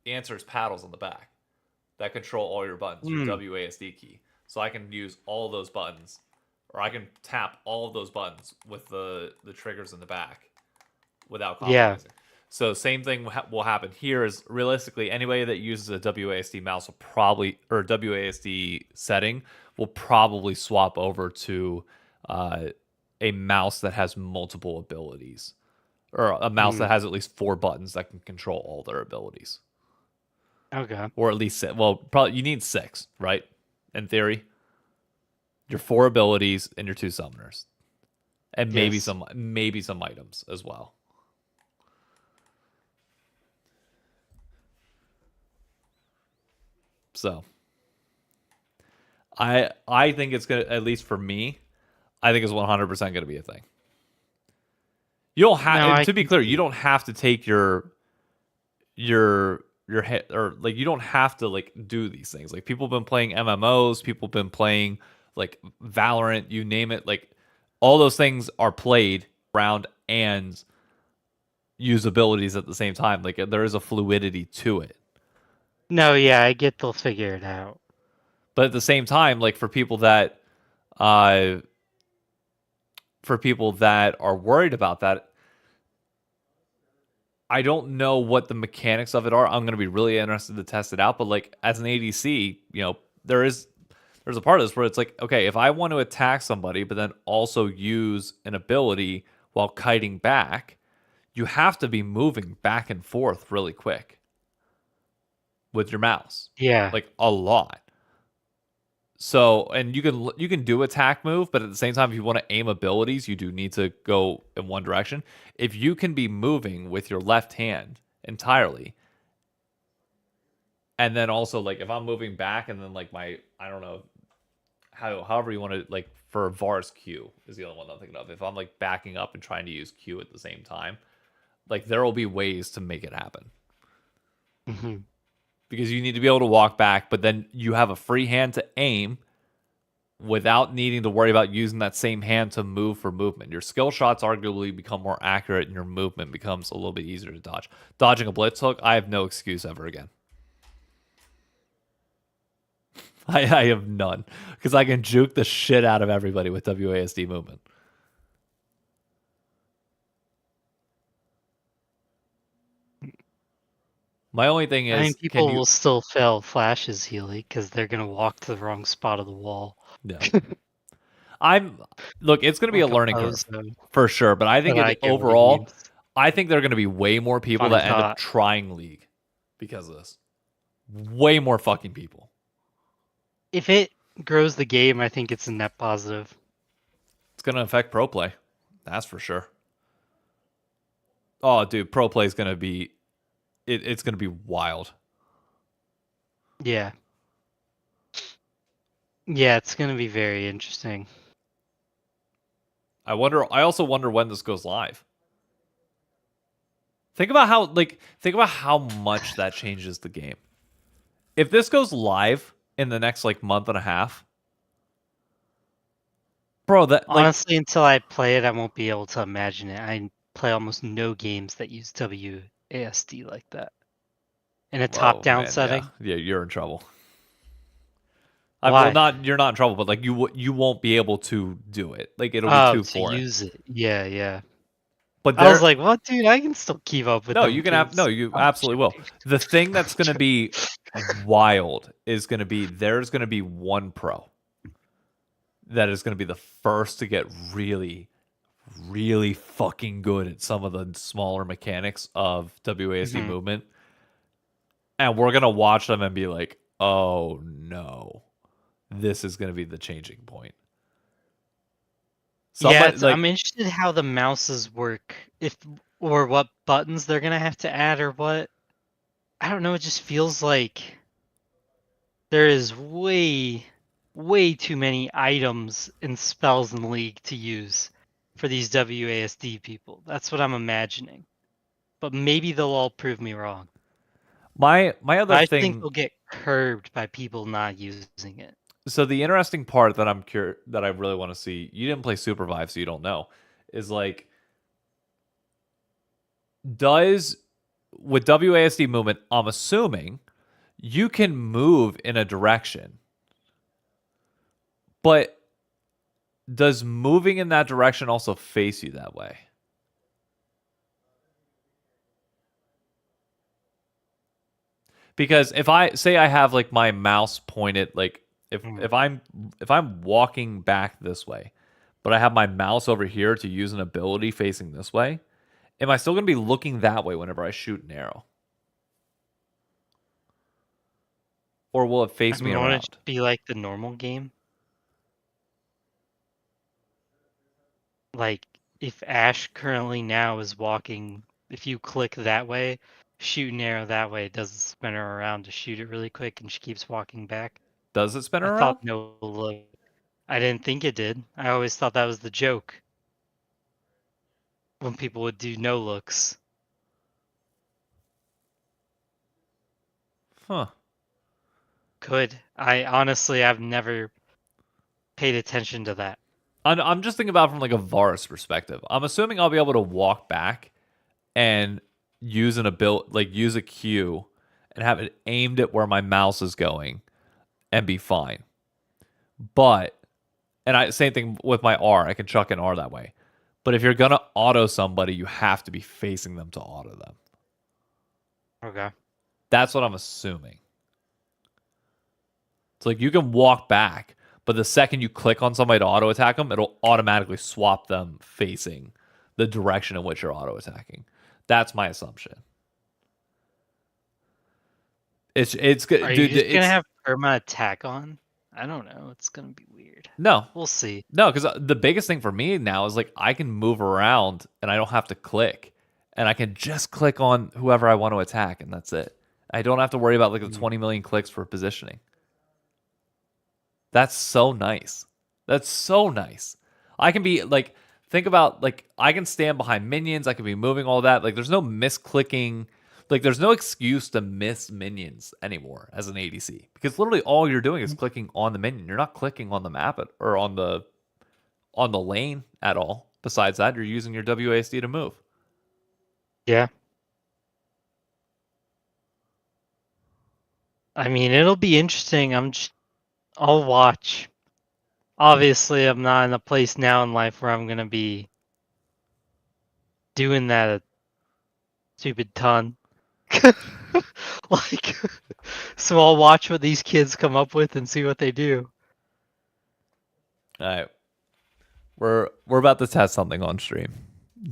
The answer is paddles on the back that control all your buttons, your Mm. WASD key. So I can use all of those buttons, or I can tap all of those buttons with the triggers in the back without Yeah. compromising. So same thing will happen here. Is realistically anybody that uses a WASD mouse will probably, or WASD setting will probably swap over to a mouse that has multiple abilities, or a mouse that Mm. has at least 4 buttons that can control all their abilities. Okay. Or at least well, probably you need 6, right? In theory, your 4 abilities and your 2 summoners, and maybe Yes. some items as well. So I think it's gonna, at least for me, I think it's 100% gonna be a thing. You don't have, No, and I to be can clear, see you it. don't have to take your head, or like you don't have to like do these things. Like people have been playing MMOs, people have been playing like Valorant, you name it. Like all those things are played around and use abilities at the same time. Like there is a fluidity to it. No, yeah, I get they'll figure it out. But at the same time, like uh, for people that are worried about that, I don't know what the mechanics of it are. I'm going to be really interested to test it out. But like as an ADC, there's a part of this where it's like, okay, if I want to attack somebody, but then also use an ability while kiting back, you have to be moving back and forth really quick with your mouse. Yeah. Like a lot. So, and you can do attack move, but at the same time, if you want to aim abilities, you do need to go in one direction. If you can be moving with your left hand entirely, and then also like if I'm moving back and then like I don't know however you want to, like for Var's Q is the only one I'm thinking of. If I'm like backing up and trying to use Q at the same time, like there will be ways to make it happen. Mm-hmm. Because you need to be able to walk back, but then you have a free hand to aim without needing to worry about using that same hand to move for movement. Your skill shots arguably become more accurate and your movement becomes a little bit easier to dodge. Dodging a blitz hook, I have no excuse ever again. I have none. Because I can juke the shit out of everybody with WASD movement. My only thing is, I mean, people will still fail flashes, Healy, because they're gonna walk to the wrong spot of the wall. Yeah. Look, it's gonna be Like a learning curve for sure, but I think overall, I think there are gonna be way more people that end up trying League because of this. Way more fucking people. If it grows the game, I think it's a net positive. It's gonna affect pro play, that's for sure. Oh, dude, pro play is gonna be, it's gonna be wild. Yeah. Yeah, it's gonna be very interesting. I also wonder when this goes live. Think about how much that changes the game. If this goes live in the next like month and a half, bro, that honestly, until I play it, I won't be able to imagine it. I play almost no games that use WASD like that in a top-down setting. Yeah, you're in trouble. Well, you're not in trouble, but like you won't be able to do it. Like it'll be too foreign. Use it. Yeah. But I was like, "What, dude? I can still keep up with." No, you can have. No, you absolutely will. The thing that's going to be wild is going to be there's going to be one pro that is going to be the first to get really, really fucking good at some of the smaller mechanics of WASD movement, and we're gonna watch them and be like, "Oh no, this is going to be the changing point." I'm interested how the mouses work, or what buttons they're gonna have to add, or what. I don't know. It just feels like there is way too many items and spells in League to use for these WASD people. That's what I'm imagining. But maybe they'll all prove me wrong. I think they'll get curbed by people not using it. So the interesting part that that I really want to see, you didn't play Supervive, so you don't know, is like, with WASD movement, I'm assuming you can move in a direction, but does moving in that direction also face you that way? Because if I say I have like my mouse pointed like, if I'm walking back this way, but I have my mouse over here to use an ability facing this way, am I still going to be looking that way whenever I shoot an arrow? Or will it face me around? Won't it be like the normal game? Like if Ashe currently now is walking, if you click that way, shoot an arrow that way, it doesn't spin her around to shoot it really quick, and she keeps walking back. Does it spin her around? I thought no look. I didn't think it did. I always thought that was the joke. When people would do no looks. Huh. Could. I've never paid attention to that. I'm just thinking about it from like a Varus perspective. I'm assuming I'll be able to walk back and use use a Q and have it aimed at where my mouse is going. and be fine. But, and same thing with my R. I can chuck an R that way. But if you're gonna auto somebody, you have to be facing them to auto them. Okay. That's what I'm assuming. It's like you can walk back, but the second you click on somebody to auto attack them, it'll automatically swap them facing the direction in which you're auto attacking. That's my assumption. It's good, Are dude. you just gonna have perma attack on? I don't know. It's gonna be weird. No, We'll see. no, because the biggest thing for me now is like I can move around and I don't have to click, and I can just click on whoever I want to attack, and that's it. I don't have to worry about like the 20 million clicks for positioning. That's so nice. That's so nice. I can be like, think about like I can stand behind minions. I can be moving all that. Like there's no misclicking. Like there's no excuse to miss minions anymore as an ADC because literally all you're doing is clicking on the minion. You're not clicking on the map or on the lane at all. Besides that, you're using your WASD to move. Yeah. I mean, it'll be interesting. I'll watch. Obviously, I'm not in a place now in life where I'm gonna be doing that a stupid ton. Like, so I'll watch what these kids come up with and see what they do. All right, we're about to test something on stream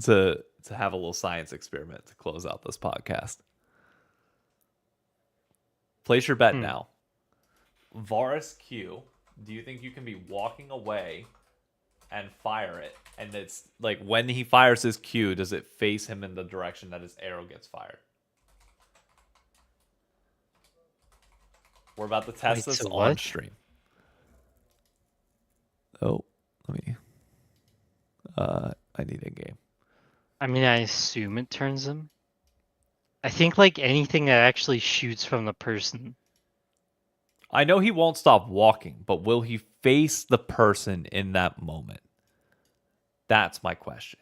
to have a little science experiment to close out this podcast. Place your bet now. Varus Q, do you think you can be walking away and fire it? And it's like when he fires his Q, does it face him in the direction that his arrow gets fired? We're about to test this on stream. Oh, let me. I need a game. I mean, I assume it turns them. I think like anything that actually shoots from the person. I know he won't stop walking, but will he face the person in that moment? That's my question.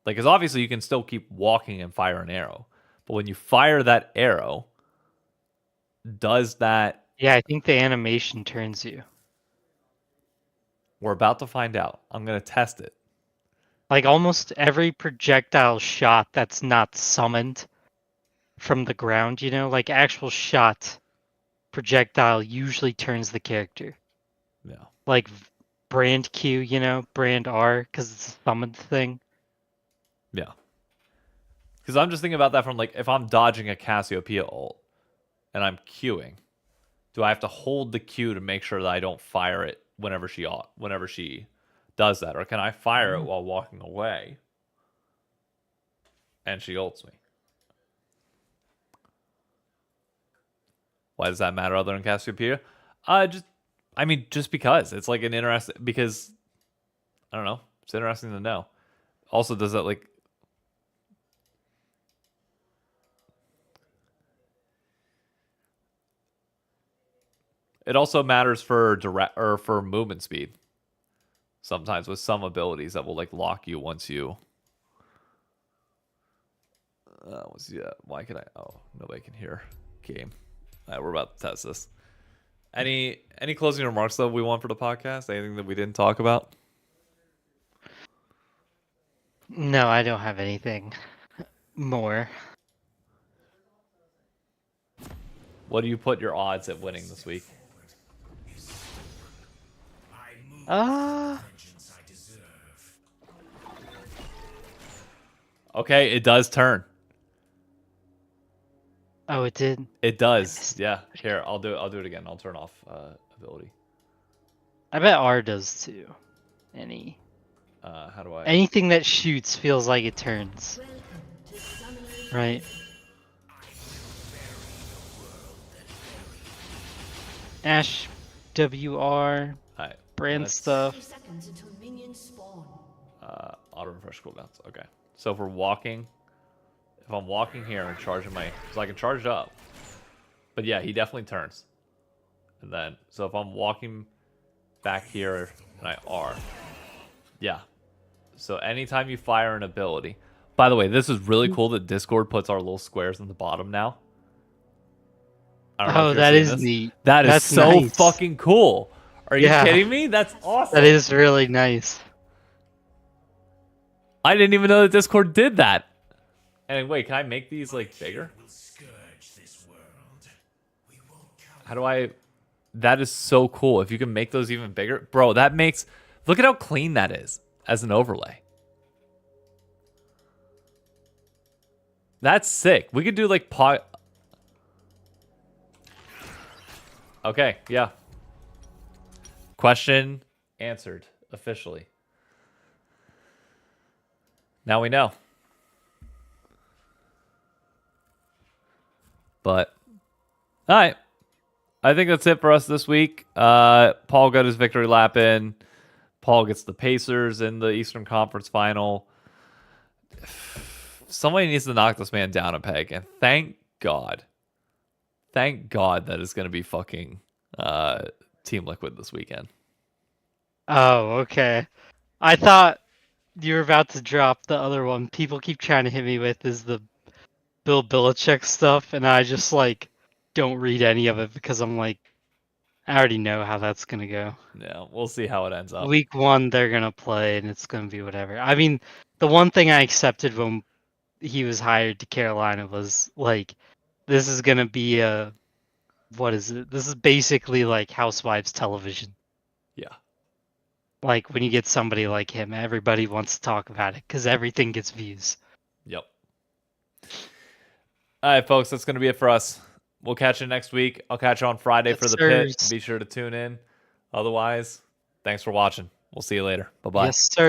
Like, because obviously you can still keep walking and fire an arrow, but when you fire that arrow, does that? Yeah, I think the animation turns you. We're about to find out. I'm gonna test it. Like almost every projectile shot that's not summoned from the ground, you know, like actual shot projectile usually turns the character. Yeah. Like brand Q, you know, brand R, because it's a summoned thing. Yeah. Because I'm just thinking about that from like if I'm dodging a Cassiopeia ult and I'm queuing, do I have to hold the Q to make sure that I don't fire it whenever she does that, or can I fire it while walking away and she ults me? Why does that matter other than Cassiopeia? Just because it's like an interesting, because I don't know, it's interesting to know. Also, does that like it also matters for direct or for movement speed. Sometimes with some abilities that will like lock you once you. Why can I? Oh, nobody can hear. Game. All right, we're about to test this. Any closing remarks though we want for the podcast? Anything that we didn't talk about? No, I don't have anything more. What do you put your odds at winning this week? Okay, it does turn. Oh, it did. It does. Yeah. Here, I'll do it again. I'll turn off ability. I bet R does too. How do I? Anything that shoots feels like it turns. Right. Ash, WR, Alright, brand stuff. Auto refresh cooldowns. Okay. So if we're walking, if I'm walking here and charging so I can charge it up. But yeah, he definitely turns. And then, so if I'm walking back here and I R, yeah. So anytime you fire an ability, by the way, this is really cool that Discord puts our little squares in the bottom now. I don't know Oh, if you're that seeing is this. neat. That is That's so nice. fucking cool. Are you Yeah. kidding me? That's awesome. That is really nice. I didn't even know that Discord did that. And wait, can I make these like bigger? How do I? That is so cool. If you can make those even bigger, bro, that makes. Look at how clean that is as an overlay. That's sick. We could do like pot. Okay, yeah. Question answered officially. Now we know. But all right. I think that's it for us this week. Paul got his victory lap in. Paul gets the Pacers in the Eastern Conference Final. Somebody needs to knock this man down a peg, and thank God that is going to be fucking Team Liquid this weekend. Oh, okay. I thought you were about to drop the other one. People keep trying to hit me with is the Bill Belichick stuff, and I just like don't read any of it because I'm like, I already know how that's gonna go. Yeah, we'll see how it ends up. Week 1, they're gonna play, and it's gonna be whatever. I mean, the one thing I accepted when he was hired to Carolina was like, this is gonna be a, what is it? This is basically like Housewives television. Yeah. Like when you get somebody like him, everybody wants to talk about it because everything gets views. Yep. All right, folks, that's going to be it for us. We'll catch you next week. I'll catch you on Friday Yes, for the sirs. pit. Be sure to tune in. Otherwise, thanks for watching. We'll see you later. Bye-bye. Yes, sir.